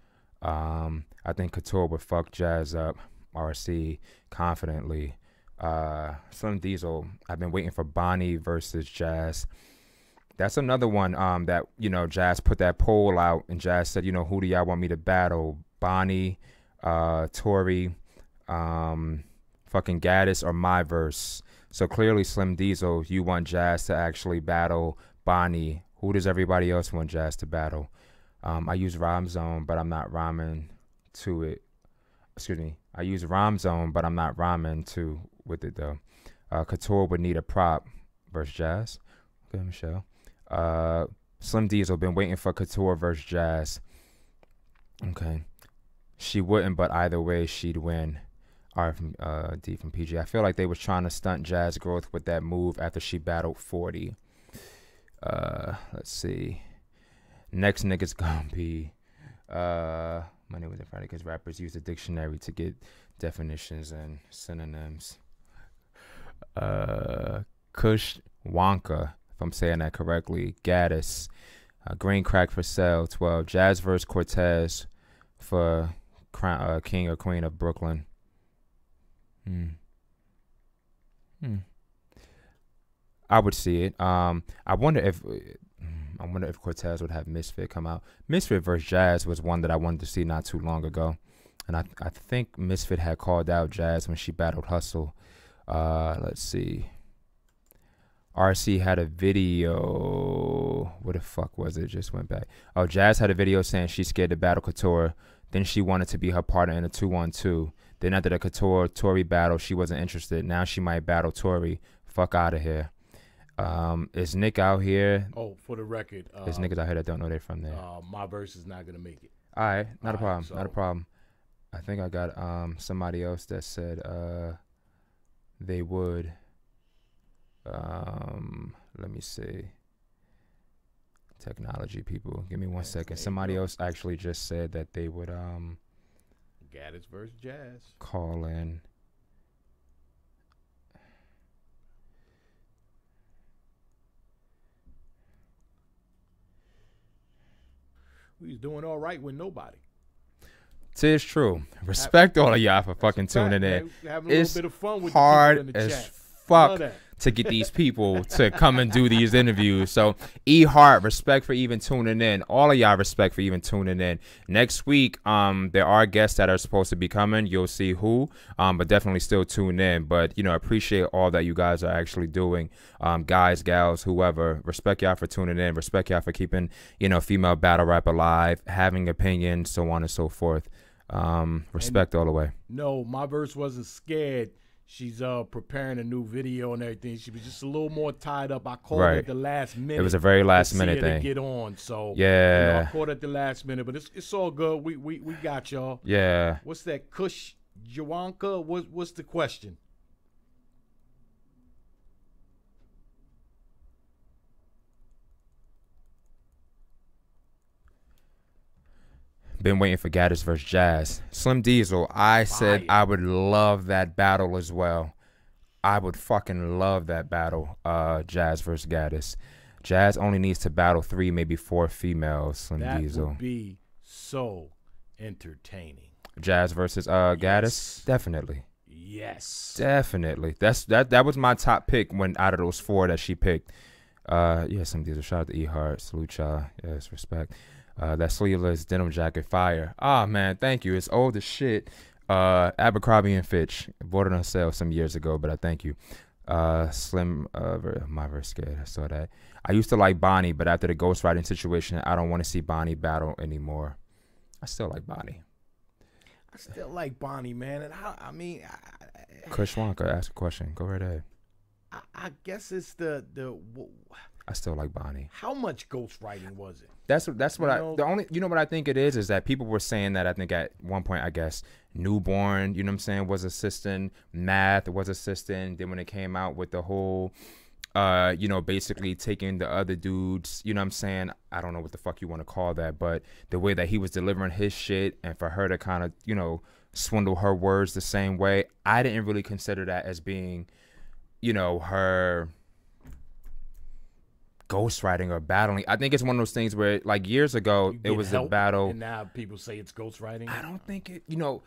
I think Couture would fuck Jazz up, RC, confidently. Slim Diesel, I've been waiting for Bonnie versus Jazz. That's another one that, Jazz put that poll out, and Jazz said, who do y'all want me to battle? Bonnie Tory, fucking Gaddis, or MYVERSE. So clearly, Slim Diesel, you want Jazz to actually battle Bonnie. Who does everybody else want Jazz to battle? I use Rhyme Zone, but I'm not rhyming to it. Excuse me. I use Rhyme Zone, but I'm not rhyming with it though. Couture would need a prop versus Jazz. Okay, Michelle. Slim Diesel, been waiting for Couture versus Jazz. Okay. She wouldn't, but either way, she'd win. R from D from PG. I feel like they was trying to stunt Jazz growth with that move after she battled 40. Let's see. Next nigga's gonna be Money was in Friday because rappers use a dictionary to get definitions and synonyms. Kush Wonka, if I'm saying that correctly. Gaddis. Green Crack for sale. 12. Jazz vs. Cortez for King or Queen of Brooklyn. I would see it. I wonder if Cortez would have Misfit come out. Misfit versus Jazz was one that I wanted to see not too long ago, and I think Misfit had called out Jazz when she battled Hustle. Let's see. RC had a video. What the fuck was it? Just went back. Oh, Jazz had a video saying she's scared to battle Couture. Then she wanted to be her partner in a 2-on-2. Then after the Couture-Tory battle, she wasn't interested. Now she might battle Tory. Fuck out of here. Is Nick out here? Oh, for the record. There's niggas out here that don't know they're from there. MYVERSE is not going to make it. All right. Not a problem. Not a problem. I think I got somebody else that said they would. Let me see. Technology people. Give me 1 second. Somebody else actually just said that they would Gaddis versus Jazz. Call in. We was doing all right with nobody. Tis true. Respect all of y'all for fucking tuning in. Having a little bit of fun with hard the people in the as chat. fuck to get these people to come and do these interviews. So E-Heart, respect for even tuning in. All of y'all respect for even tuning in. Next week, there are guests that are supposed to be coming. You'll see who, but definitely still tune in. But, you know, appreciate all that you guys are actually doing. Guys, gals, whoever, respect y'all for tuning in. Respect y'all for keeping, you know, female battle rap alive, having opinions, so on and so forth. Respect all the way. No, MYVERSE wasn't scared. She's preparing a new video and everything. She was just a little more tied up. I called at the last minute. It was a very last minute thing. To get on, so yeah, you know, I called at the last minute, but it's all good. We got y'all. Yeah. What's that? Kush Jawanka? What's the question? Been waiting for Gaddis versus Jazz. Slim Diesel, I said I would love that battle as well. I would fucking love that battle, Jazz versus Gaddis. Jazz only needs to battle 3, maybe 4 females, Slim Diesel. That would be so entertaining. Jazz versus Gaddis? Definitely. Yes. Definitely. That was my top pick when out of those 4 that she picked. Yeah, Slim Diesel. Shout out to E-Heart. Salute y'all. Yes, respect. That sleeveless denim jacket fire. Ah, man, thank you. It's old as shit. Abercrombie and Fitch. Bought it on sale some years ago, but I thank you. Slim, MYVERSE scared. I saw that. I used to like Bonnie, but after the ghostwriting situation, I don't want to see Bonnie battle anymore. I still like Bonnie. I still like Bonnie, man. And I mean, Kush Wonka, ask a question. Go right ahead. I guess it's I still like Bonnie. How much ghostwriting was it? That's what what I think it is that people were saying that I think at one point, I guess, Newborn, you know what I'm saying, was assisting, Math was assisting. Then when it came out with the whole you know, basically taking the other dudes, you know what I'm saying, I don't know what the fuck you want to call that, but the way that he was delivering his shit and for her to kind of, you know, swindle her words the same way, I didn't really consider that as being, you know, her ghostwriting or battling. I think it's one of those things where, like, years ago, it was a battle. And now people say it's ghostwriting. I don't think it, you know,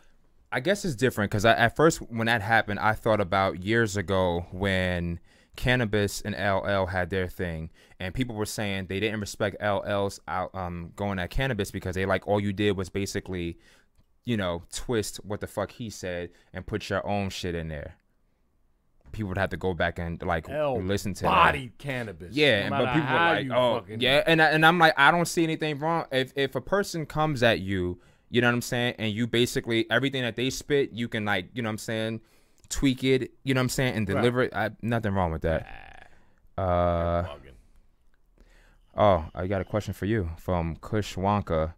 I guess it's different because at first when that happened, I thought about years ago when Cannabis and LL had their thing, and people were saying they didn't respect LL's going at Cannabis because they like all you did was basically you know, twist what the fuck he said and put your own shit in there. People would have to go back and like listen to body cannabis. Yeah, no but people were like, oh, yeah, and I'm like, I don't see anything wrong. If a person comes at you, you know what I'm saying, and you basically everything that they spit, you can like, you know what I'm saying, tweak it, you know what I'm saying, and deliver it. Nothing wrong with that. Oh, I got a question for you from Kush Wonka.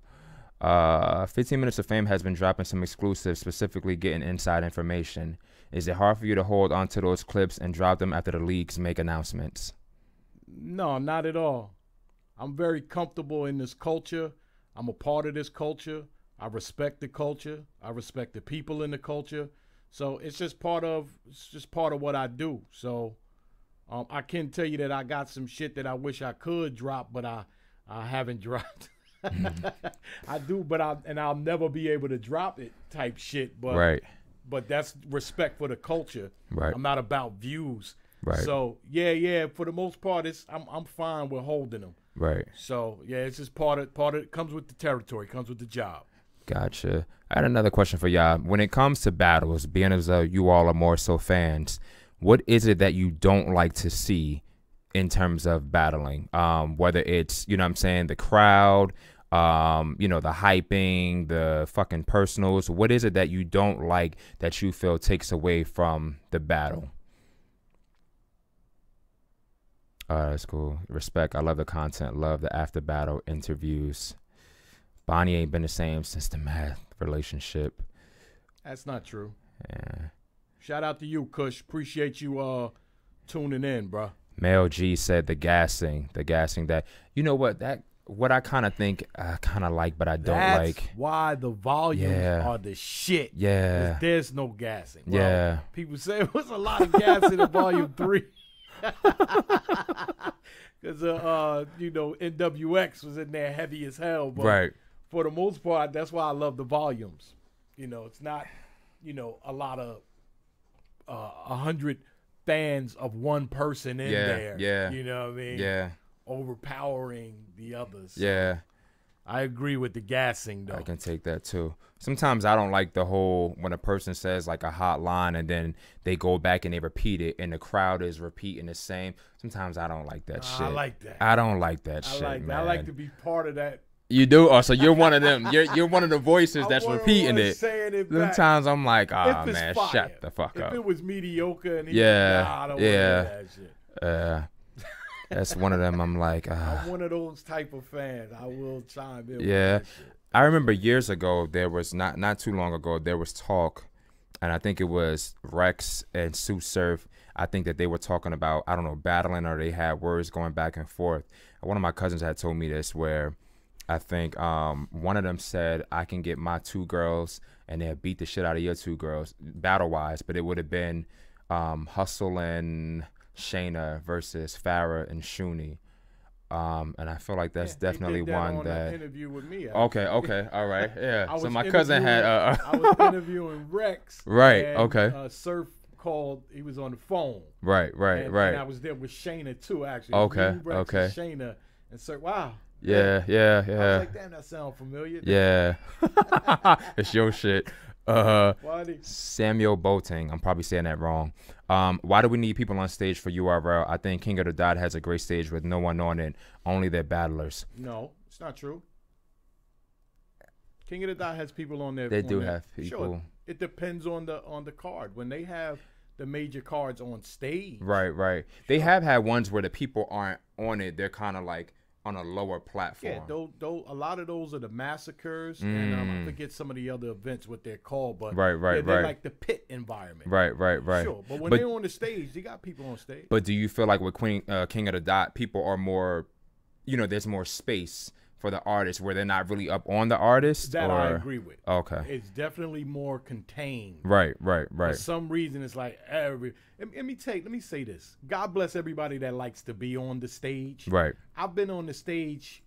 15 Minutes of Fame has been dropping some exclusives, specifically getting inside information. Is it hard for you to hold onto those clips and drop them after the leagues make announcements? No, not at all. I'm very comfortable in this culture. I'm a part of this culture. I respect the culture. I respect the people in the culture. So it's just part of what I do. So I can tell you that I got some shit that I wish I could drop, but I haven't dropped. I do, but I'll never be able to drop it type shit. But right. But that's respect for the culture. Right. I'm not about views. Right. So yeah. For the most part, I'm fine with holding them. Right. So yeah, it's just part of it comes with the territory, comes with the job. Gotcha. I had another question for y'all. When it comes to battles, being as you all are more so fans, what is it that you don't like to see in terms of battling? Whether it's, you know what I'm saying, the crowd, you know, the hyping, the fucking personals. What is it that you don't like that you feel takes away from the battle? That's cool. Respect. I love the content. Love the after battle interviews. Bonnie ain't been the same since the math relationship. That's not true. Yeah. Shout out to you, Kush. Appreciate you tuning in, bro. Mel G said the gassing that, you know what I kind of think I kind of like, but I don't like. That's why the volumes are the shit. Yeah. There's no gassing. Well, yeah. People say it was a lot of gassing in volume 3. Because, you know, NWX was in there heavy as hell. But right. For the most part, that's why I love the volumes. You know, it's not, you know, a lot of 100 fans of one person in there. Yeah. You know what I mean? Yeah. Overpowering the others. Yeah. I agree with the gassing, though. I can take that, too. Sometimes I don't like the whole, when a person says, like, a hot line and then they go back and they repeat it and the crowd is repeating the same. Sometimes I don't like that shit. I like that. I don't like that shit, man. I like to be part of that. You do? Oh, so you're one of them. You're one of the voices that's repeating it. Saying it Sometimes I'm like, man, shut the fuck up. If it was mediocre and I don't want to hear that shit. That's one of them. I'm like, I'm one of those type of fans. I will chime in. Yeah. I remember years ago, there was not too long ago, there was talk, and I think it was Rex and Sue Surf. I think that they were talking about, I don't know, battling, or they had words going back and forth. One of my cousins had told me this, where I think one of them said, I can get my 2 girls and they'll beat the shit out of your 2 girls battle-wise, but it would have been Hustle and Shayna versus Farrah and Shuni. And I feel like that's definitely one that interview with me. Okay, all right, yeah. So my cousin had I was interviewing Rex. Right. And, okay. Surf called. He was on the phone. Right. And I was there with Shayna too, actually. Okay. Rex Okay. And Shayna and Surf. Wow. Yeah. I was like, damn, that sounds familiar. Yeah. It's your shit. Samuel Boating, I'm probably saying that wrong. Why do we need people on stage for URL? I think King of the Dot has a great stage with no one on it, only their battlers. No, it's not true. King of the Dot has people on there. They do have people. Sure. It depends on the card. When they have the major cards on stage. Right. They have had ones where the people aren't on it. They're kind of like on a lower platform. Yeah, a lot of those are the massacres, and I forget some of the other events what they're called, but right. They're like the pit environment. Right. Sure, but when they're on the stage, they got people on stage. But do you feel like with King of the Dot, people are more, you know, there's more space for the artists where they're not really up on the artist? That I agree with. Okay. It's definitely more contained. Right. For some reason, it's like let me say this. God bless everybody that likes to be on the stage. Right. I've been on the stage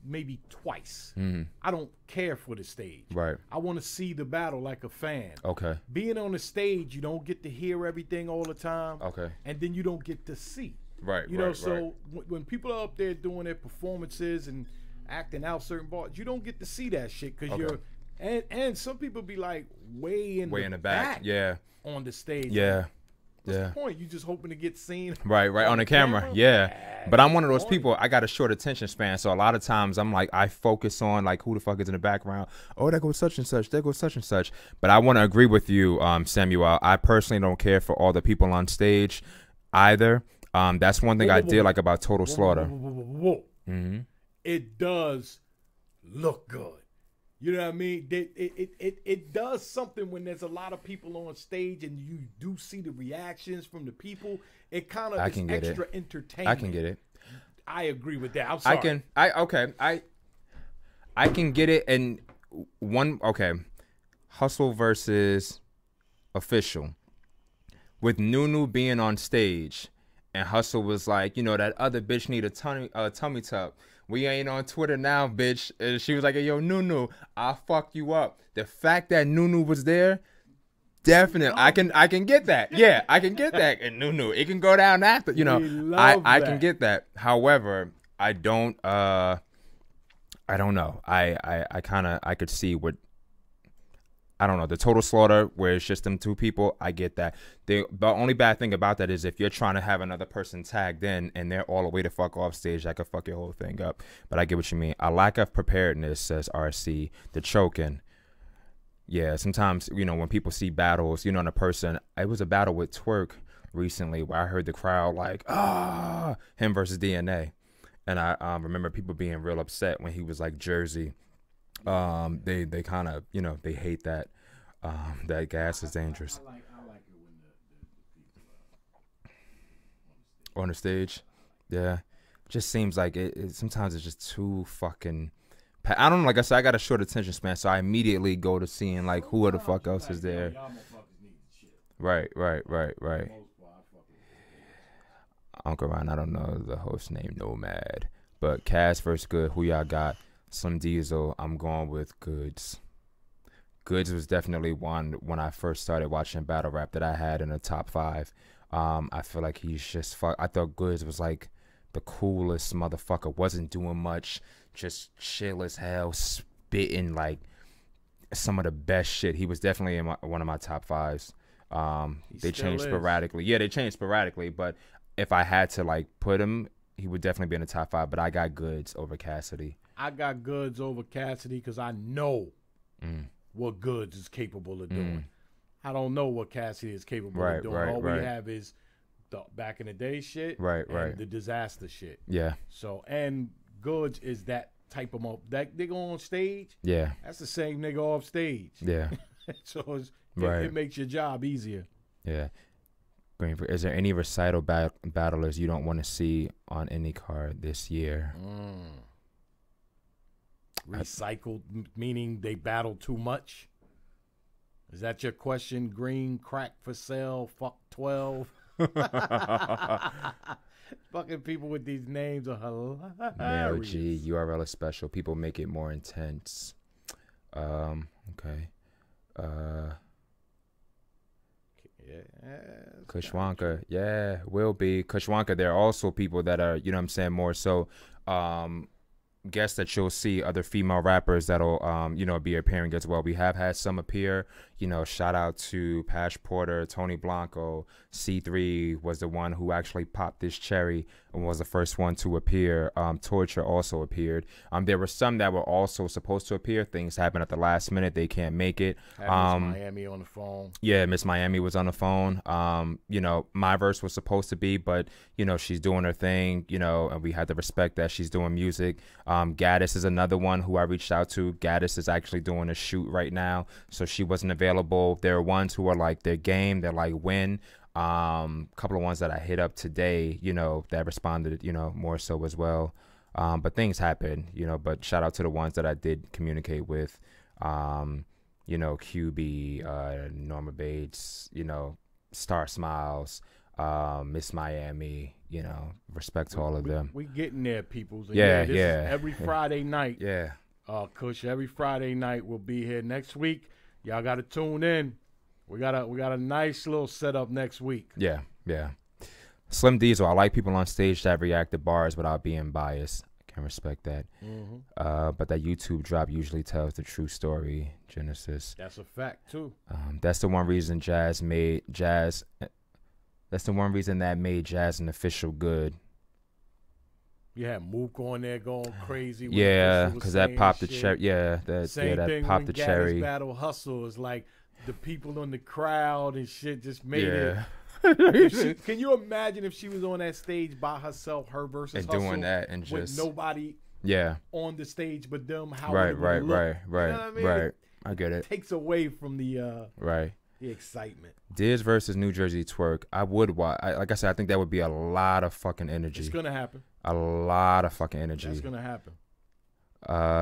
maybe twice. Mm-hmm. I don't care for the stage. Right. I want to see the battle like a fan. Okay. Being on the stage, you don't get to hear everything all the time. Okay. And then you don't get to see. Right. You know, so when people are up there doing their performances and acting out certain parts, you don't get to see that shit because you're And some people be like way in the back. Yeah. On the stage. Yeah. What's the point? You just hoping to get seen right on the camera. Yeah. But I'm one of those people, I got a short attention span, so a lot of times I'm like, I focus on like who the fuck is in the background. Oh, there goes such and such, there goes such and such. But I want to agree with you, Samuel. I personally don't care for all the people on stage either. That's one thing I did like about Total Slaughter. Mm-hmm. It does look good. You know what I mean? It does something when there's a lot of people on stage and you do see the reactions from the people. It kind of is extra entertainment. I can get it. I agree with that. I'm sorry. I can get it. And Hustle versus Official. With Nunu being on stage and Hustle was like, you know, that other bitch need a tummy tuck. We ain't on Twitter now, bitch. And she was like, hey, yo, Nunu, I'll fuck you up. The fact that Nunu was there, definitely, I can get that. Yeah, I can get that. And Nunu, it can go down after, you know. I can get that. However, I don't know. I could see what, I don't know, the Total Slaughter where it's just them two people, I get that. The only bad thing about that is if you're trying to have another person tagged in and they're all the way to fuck off stage, that could fuck your whole thing up. But I get what you mean. A lack of preparedness, says RC. The choking. Yeah, sometimes, you know, when people see battles, you know, in a person, it was a battle with Twerk recently where I heard the crowd like, him versus DNA. And I remember people being real upset when he was like Jersey. They kind of, you know, they hate that. That gas is dangerous. I like it when the people on the stage. Yeah, just seems like it sometimes it's just too fucking. I don't know. Like I said, I got a short attention span, so I immediately go to seeing like who the fuck else is there. Right. Uncle Ryan, I don't know the host name, Nomad, but Cass versus Good. Who y'all got? Slim Diesel, I'm going with Goods. Goods was definitely one when I first started watching battle rap that I had in the top 5. I feel like he's just I thought Goods was like the coolest motherfucker. Wasn't doing much, just chill as hell, spitting like some of the best shit. He was definitely in one of my top 5s. They changed sporadically. Yeah, they changed sporadically, but if I had to like put him, he would definitely be in the top 5. But I got Goods over Cassidy. I got Goods over Cassidy because I know what Goods is capable of doing. I don't know what Cassidy is capable of doing. All we have is the back in the day shit, and the disaster shit. Yeah. So, and Goods is that type of that nigga on stage. Yeah. That's the same nigga off stage. Yeah. So it makes your job easier. Yeah. Is there any recital battlers you don't want to see on any card this year? Recycled, meaning they battle too much? Is that your question? Green, crack for sale, fuck 12. Fucking people with these names are hilarious. Male G, URL is special. People make it more intense. Okay. Kushwanka, yeah, will be. Kushwanka, there are also people that are, you know what I'm saying, more so guess that you'll see other female rappers that'll you know, be appearing as well. We have had some appear, you know, shout out to Pash Porter, Tony Blanco. C3 was the one who actually popped this cherry and was the first one to appear. Torture also appeared. There were some that were also supposed to appear. Things happen at the last minute, they can't make it. Miss Miami on the phone. Yeah, Miss Miami was on the phone. You know, MYVERSE was supposed to be, but you know, she's doing her thing, you know, and we had to respect that she's doing music. Gaddis is another one who I reached out to. Gaddis is actually doing a shoot right now, so she wasn't available. There are ones who are like, their game, they're like, when. Couple of ones that I hit up today, you know, that responded, you know, more so as well. But things happen, you know, but shout out to the ones that I did communicate with. You know, QB, Norma Bates, you know, Star Smiles, Miss Miami, you know, respect to all of them. We getting there, peoples. And yeah. Is every Friday night. Yeah. Kush, every Friday night we'll be here next week. Y'all got to tune in. We got a nice little setup next week. Yeah. Slim Diesel, I like people on stage that react to bars without being biased. Can respect that. Mm-hmm. But that YouTube drop usually tells the true story. Genesis. That's a fact too. That's the one reason Jazz made Jazz. That's the one reason that made Jazz an official good. You had Mook on there going crazy. Yeah, because that popped the cherry. Yeah, that popped the cherry. Battle Hustle is like the people in the crowd and shit just made it. Can you imagine if she was on that stage by herself, her versus and Hustle, doing that and just with nobody on the stage but them? How right. You know what I mean? Right. I get it. Takes away from the the excitement. Diz versus New Jersey Twerk. I would watch. Like I said, I think that would be a lot of fucking energy. It's gonna happen. A lot of fucking energy. That's gonna happen.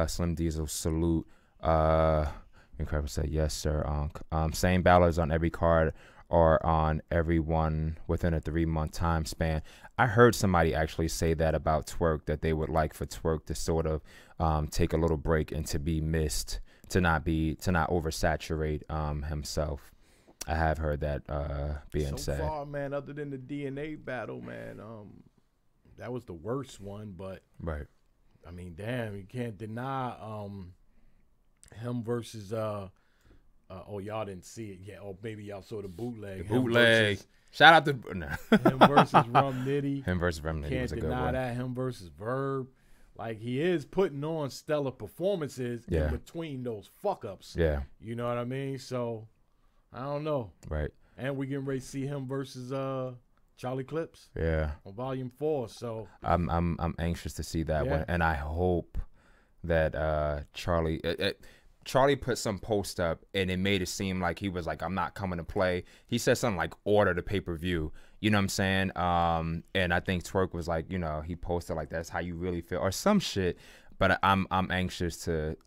Slim Diesel salute. Incredible said yes, sir. Same battlers on every card or on every one within a 3-month time span. I heard somebody actually say that about Twerk, that they would like for Twerk to sort of take a little break and to be missed, to not oversaturate himself. I have heard that being said. So far, man, other than the DNA battle, man, that was the worst one. But right, I mean, damn, you can't deny him versus oh, y'all didn't see it yet. Or maybe y'all saw the bootleg. Shout out to him versus Rum Nitty. Him versus Rum Nitty was a good one. Can't deny that. Him versus Verb. Like, he is putting on stellar performances in between those fuck ups. Yeah, you know what I mean. So I don't know. Right. And we getting ready to see him versus Charlie Clips. Yeah. On Volume 4. So I'm anxious to see that one, and I hope that Charlie put some post up and it made it seem like he was like, I'm not coming to play. He said something like order the pay-per-view. You know what I'm saying? And I think Twerk was like, you know, he posted like that's how you really feel or some shit. But I'm anxious to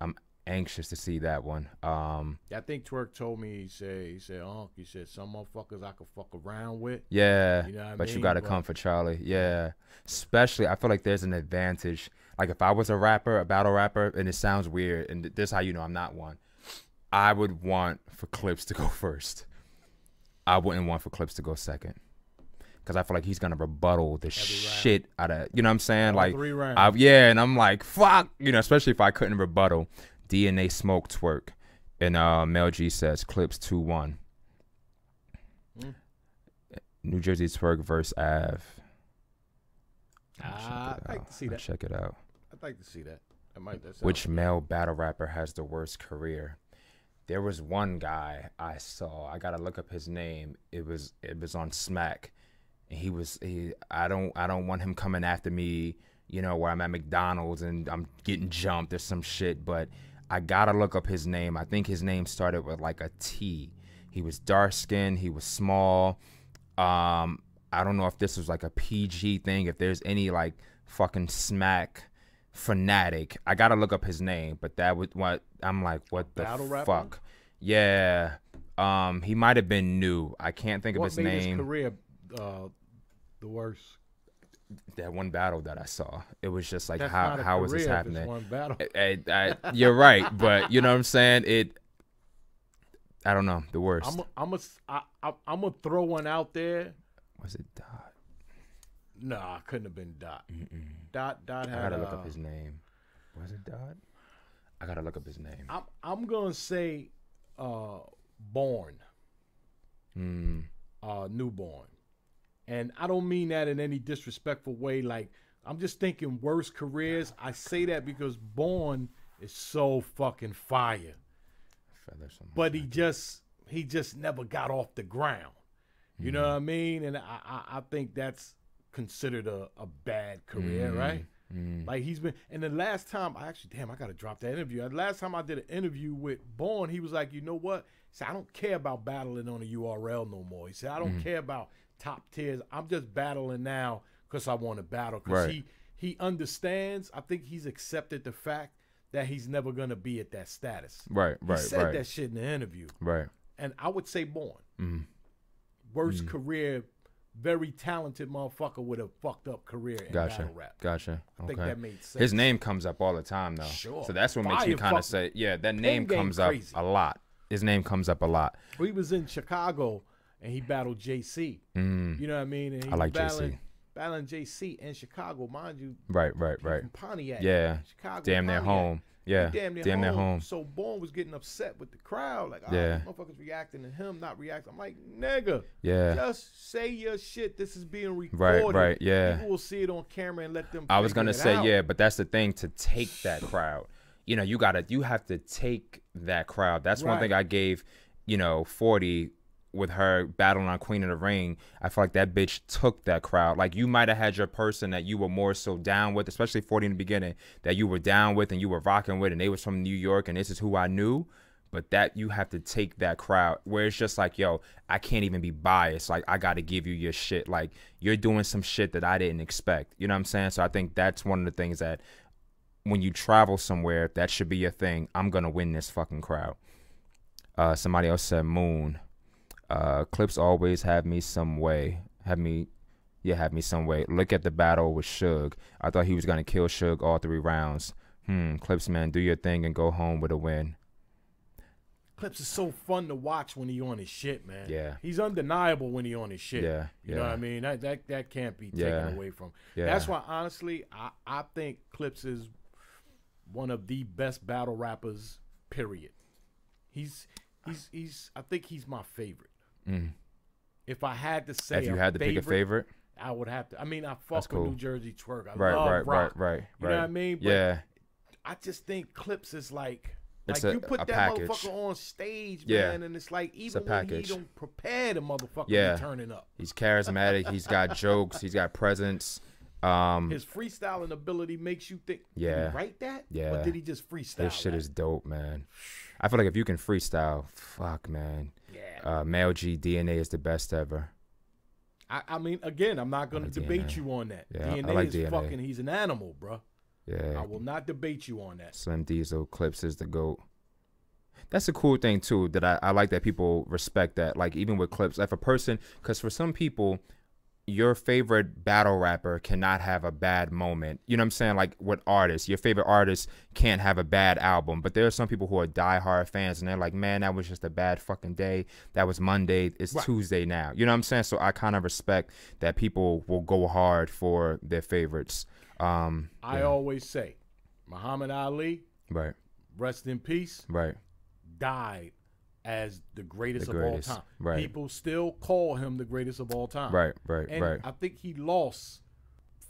see that one. I think Twerk told me, he said, some motherfuckers I could fuck around with. Yeah, you know but you gotta come for Charlie. Yeah, especially I feel like there's an advantage. Like if I was a battle rapper, and it sounds weird, and this is how you know I'm not one. I would want for Clips to go first. I wouldn't want for Clips to go second. Because I feel like he's gonna rebuttal the shit out of, you know what I'm saying? All like 3 rounds. And I'm like, fuck, you know, especially if I couldn't rebuttal. DNA Smoke Twerk. And Mel G says Clips 2-1. New Jersey Twerk versus Av. I'd like to see that. Check it out. I'd like to see that. Which male battle rapper has the worst career? There was one guy I saw. I gotta look up his name. It was on Smack. And I don't want him coming after me, you know, where I'm at McDonald's and I'm getting jumped or some shit, but I gotta look up his name. I think his name started with like a T. He was dark skinned, he was small. I don't know if this was like a PG thing, if there's any like fucking Smack fanatic. I gotta look up his name, but that was what I'm like, what the fuck? Rapper? Yeah. He might have been new. I can't think of his name. What made his career the worst? That one battle that I saw. It was just like, how is this happening? One battle. You're right, but you know what I'm saying? I don't know. The worst. I'm gonna throw one out there. Was it Dot? Nah, couldn't have been Dot. Dot had. I gotta look up his name. Was it Dot? I gotta look up his name. I'm gonna say Born. Newborn. And I don't mean that in any disrespectful way. Like, I'm just thinking worst careers. I say that because Born is so fucking fire. But he just never got off the ground. You know what I mean? And I think that's considered a bad career, right? Like, he's been, and the last time, I got to drop that interview. The last time I did an interview with Born, he was like, you know what? He said, I don't care about battling on a URL no more. He said, I don't care about top tiers. I'm just battling now because I want to battle. Because he understands. I think he's accepted the fact that he's never going to be at that status. He said that shit in the interview. And I would say Born. Worst career, very talented motherfucker with a fucked up career in battle rap. Gotcha. I think that made sense. His name comes up all the time, though. Sure. So that's what makes me kind of say, that name comes up a lot. His name comes up a lot. He was in Chicago and he battled JC. You know what I mean? And he I like battling, JC. battling JC in Chicago, mind you. Right. From Pontiac. Yeah. Chicago. Damn near Pontiac. home. Yeah. Damn near home. So Bourne was getting upset with the crowd. Like, yeah. Motherfuckers reacting to him, not reacting. I'm like, nigga. Yeah. Just say your shit. This is being recorded. Right. Yeah. People will see it on camera and let them. I was gonna say, out. yeah, but that's the thing, to take that crowd. You know, you have to take that crowd. That's one thing I gave, 40 with her battling on Queen of the Ring. I feel like that bitch took that crowd. Like, you might have had your person that you were more so down with, especially 40 in the beginning, that you were down with and you were rocking with, and they was from New York and this is who I knew. But that you have to take that crowd where it's just like, yo, I can't even be biased. Like, I got to give you your shit. Like, you're doing some shit that I didn't expect. You know what I'm saying? So I think that's one of the things that when you travel somewhere, that should be your thing. I'm going to win this fucking crowd. Somebody else said Moon. Clips always have me some way. Have me some way. Look at the battle with Suge. I thought he was going to kill Suge all 3 rounds. Clips, man, do your thing and go home with a win. Clips is so fun to watch when he on his shit, man. Yeah. He's undeniable when he on his shit. Yeah. You know what I mean? That can't be taken away from. Yeah. That's why, honestly, I think Clips is one of the best battle rappers, period. I think he's my favorite. If I had to say, if you had to pick a favorite, I would have to. I mean, I fuck with New Jersey Twerk. I right, love rock. Right. You know what I mean? But yeah. I just think Clips is like you put that package. motherfucker on stage, Yeah. man, and it's like even when he don't prepare the motherfucker be turning up. He's charismatic. He's got jokes. He's got presence. His freestyling ability makes you think, did he write that? Yeah. Or did he just freestyle? This shit is dope, man. I feel like if you can freestyle, fuck, man. Yeah. Male G DNA is the best ever. I mean, again, I'm not going to debate you on that. Yeah, DNA I like is DNA. fucking, he's an animal, bro. Yeah. I will not debate you on that. Slim Diesel, Clips is the GOAT. That's a cool thing, too, that I like that people respect that. Like, even with Clips, if a person, because for some people, your favorite battle rapper cannot have a bad moment. You know what I'm saying? Like with artists, your favorite artist can't have a bad album. But there are some people who are diehard fans and they're like, man, that was just a bad fucking day. That was Monday. It's Tuesday now. You know what I'm saying? So I kind of respect that people will go hard for their favorites. I always say, Muhammad Ali, right, rest in peace, right, died as the greatest of all time. Right. People still call him the greatest of all time. Right. And I think he lost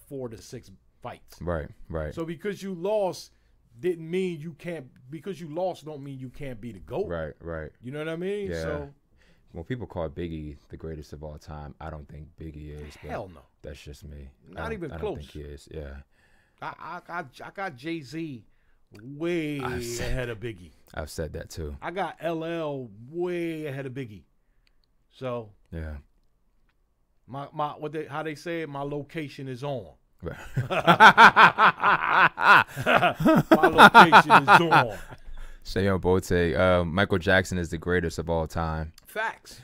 4 to 6 fights. Right. So because you lost didn't mean you can't, because you lost don't mean you can't be the GOAT. Right. You know what I mean? Yeah. So when people call Biggie the greatest of all time, I don't think Biggie is. Hell no. That's just me. Not even close. I don't think he is. Yeah. I got Jay-Z way ahead of Biggie. I've said that too. I got LL way ahead of Biggie. So yeah, how they say it, my location is on. Right. My location is on. Shayon Bote, Michael Jackson is the greatest of all time. Facts.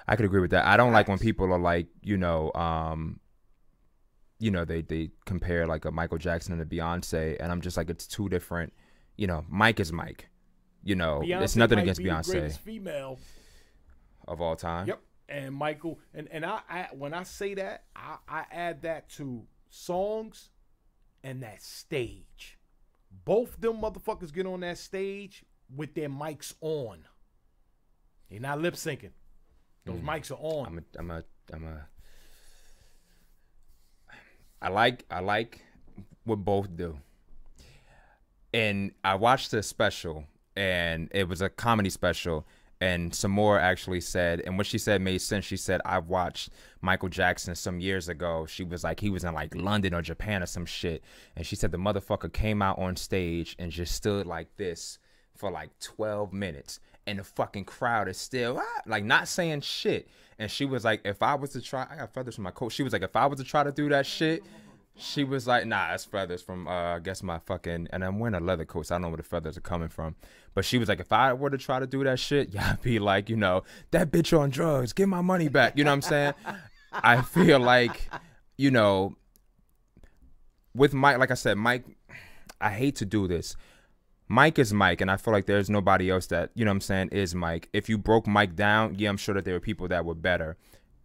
I could agree with that. I don't like when people are like, they compare like a Michael Jackson and a Beyonce, and I'm just like, it's two different. Mike is Mike. It's nothing against Beyonce. The greatest female of all time. Yep. And Michael, and I when I say that, I add that to songs and that stage. Both them motherfuckers get on that stage with their mics on. They're not lip syncing. Those mics are on. I like what both do. And I watched the special, and it was a comedy special, and Samora actually said, and what she said made sense. She said, I've watched Michael Jackson some years ago. She was like, he was in like London or Japan or some shit. And she said the motherfucker came out on stage and just stood like this for like 12 minutes. And the fucking crowd is still like not saying shit. And she was like, if I was to try, I got feathers from my coat. She was like, if I was to try to do that shit, she was like, nah, that's feathers from, I guess my fucking, and I'm wearing a leather coat, so I don't know where the feathers are coming from. But she was like, if I were to try to do that shit, y'all be like, that bitch on drugs, get my money back. You know what I'm saying? I feel like, with Mike, like I said, Mike, I hate to do this. Mike is Mike, and I feel like there's nobody else that, is Mike. If you broke Mike down, yeah, I'm sure that there were people that were better.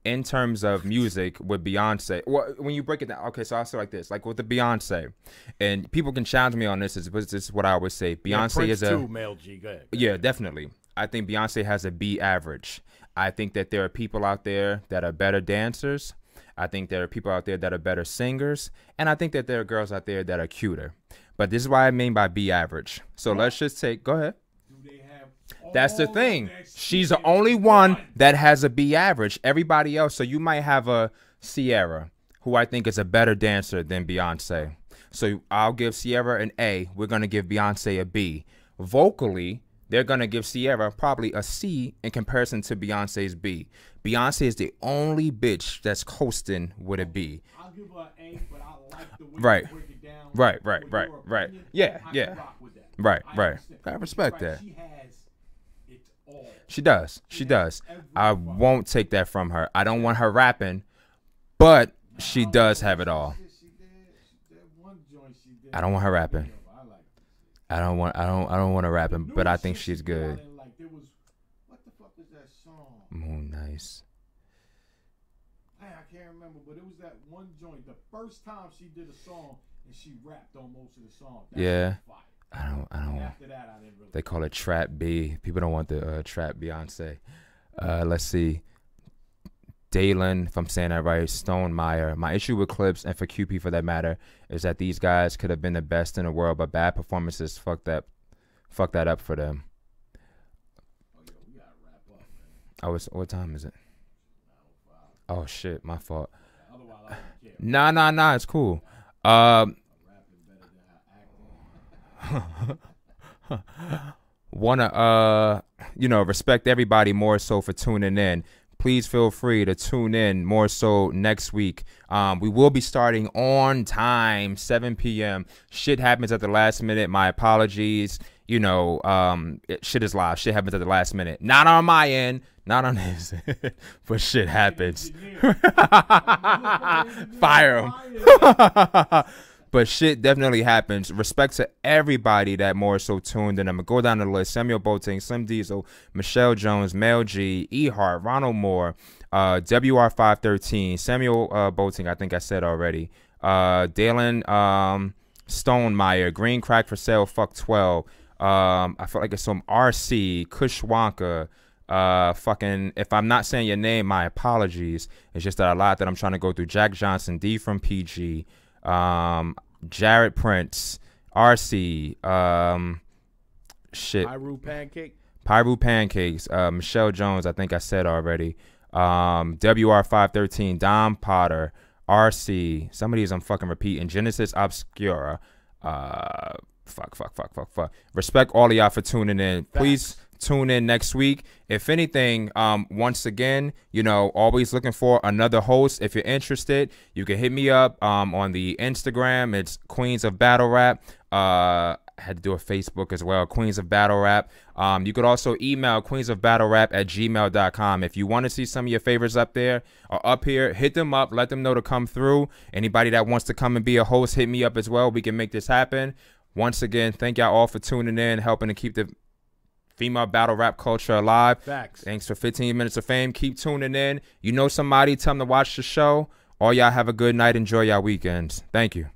in terms of music with Beyonce, well, when you break it down, okay, so I'll say like this, like with the Beyonce, and people can challenge me on this, this is what I always say. Beyonce Prince is a, too, Mel G. Go ahead. yeah, definitely. I think Beyonce has a B average. I think that there are people out there that are better dancers. I think there are people out there that are better singers. And I think that there are girls out there that are cuter. But this is what I mean by B average. So let's just take, go ahead. That's the thing. She's the only one that has a B average. Everybody else, so you might have a Sierra, who I think is a better dancer than Beyonce. So I'll give Sierra an A. We're going to give Beyonce a B. Vocally, they're going to give Sierra probably a C in comparison to Beyonce's B. Beyonce is the only bitch that's coasting with a B. I'll give her an A, but I like the way Right. you break it down. Right. Yeah. Right. I respect that. She has it all. She does. I won't take that from her. I don't want her rapping, but she does have it all. I don't want her rapping. I don't want her rapping, but I think she's good. What the fuck was that song? Moon Nice. I can't remember, but it was that one joint. The first time she did a song and she rapped on most of the song. Yeah. I don't. After that, I didn't really. They call it Trap B. People don't want the Trap Beyonce. Let's see. Dalen, if I'm saying that right, Stonemeyer. My issue with Clips, and for QP for that matter, is that these guys could have been the best in the world, but bad performances fucked that up for them. Oh, yeah, we gotta wrap up, man. Oh, what time is it? Oh shit, my fault. Otherwise, I don't care. Nah, it's cool. Wanna respect everybody more so for tuning in. Please feel free to tune in more so next week. We will be starting on time, 7 p.m. Shit happens at the last minute. My apologies. Shit is live. Shit happens at the last minute. Not on my end. Not on his. But shit happens. Fire him. But shit definitely happens. Respect to everybody that more so tuned in. I'm going to go down the list. Samuel Boateng, Slim Diesel, Michelle Jones, Mel G, E Hart, Ronald Moore, WR513, Samuel Boateng, I think I said already. Dalen Stonemeyer, Green Crack for Sale, Fuck 12. I feel like it's some RC, Kushwanka. Fucking, if I'm not saying your name, my apologies. It's just that a lot that I'm trying to go through. Jack Johnson, D from PG. Jared Prince, RC, Pyru Pancakes, Michelle Jones, I think I said already, WR513, Dom Potter, RC, some of these I'm fucking repeating, Genesis Obscura, fuck. Respect all of y'all for tuning in. Please tune in next week. If anything, once again, always looking for another host. If you're interested, you can hit me up on the Instagram. It's Queens of Battle Rap. I had to do a Facebook as well, Queens of Battle Rap. You could also email queensofbattlerap@gmail.com. If you want to see some of your favorites up there or up here, hit them up. Let them know to come through. Anybody that wants to come and be a host, hit me up as well. We can make this happen. Once again, thank y'all all for tuning in, helping to keep the female battle rap culture alive. Facts. Thanks for 15 minutes of fame. Keep tuning in. You know somebody, tell them to watch the show. All y'all have a good night. Enjoy y'all weekends. Thank you.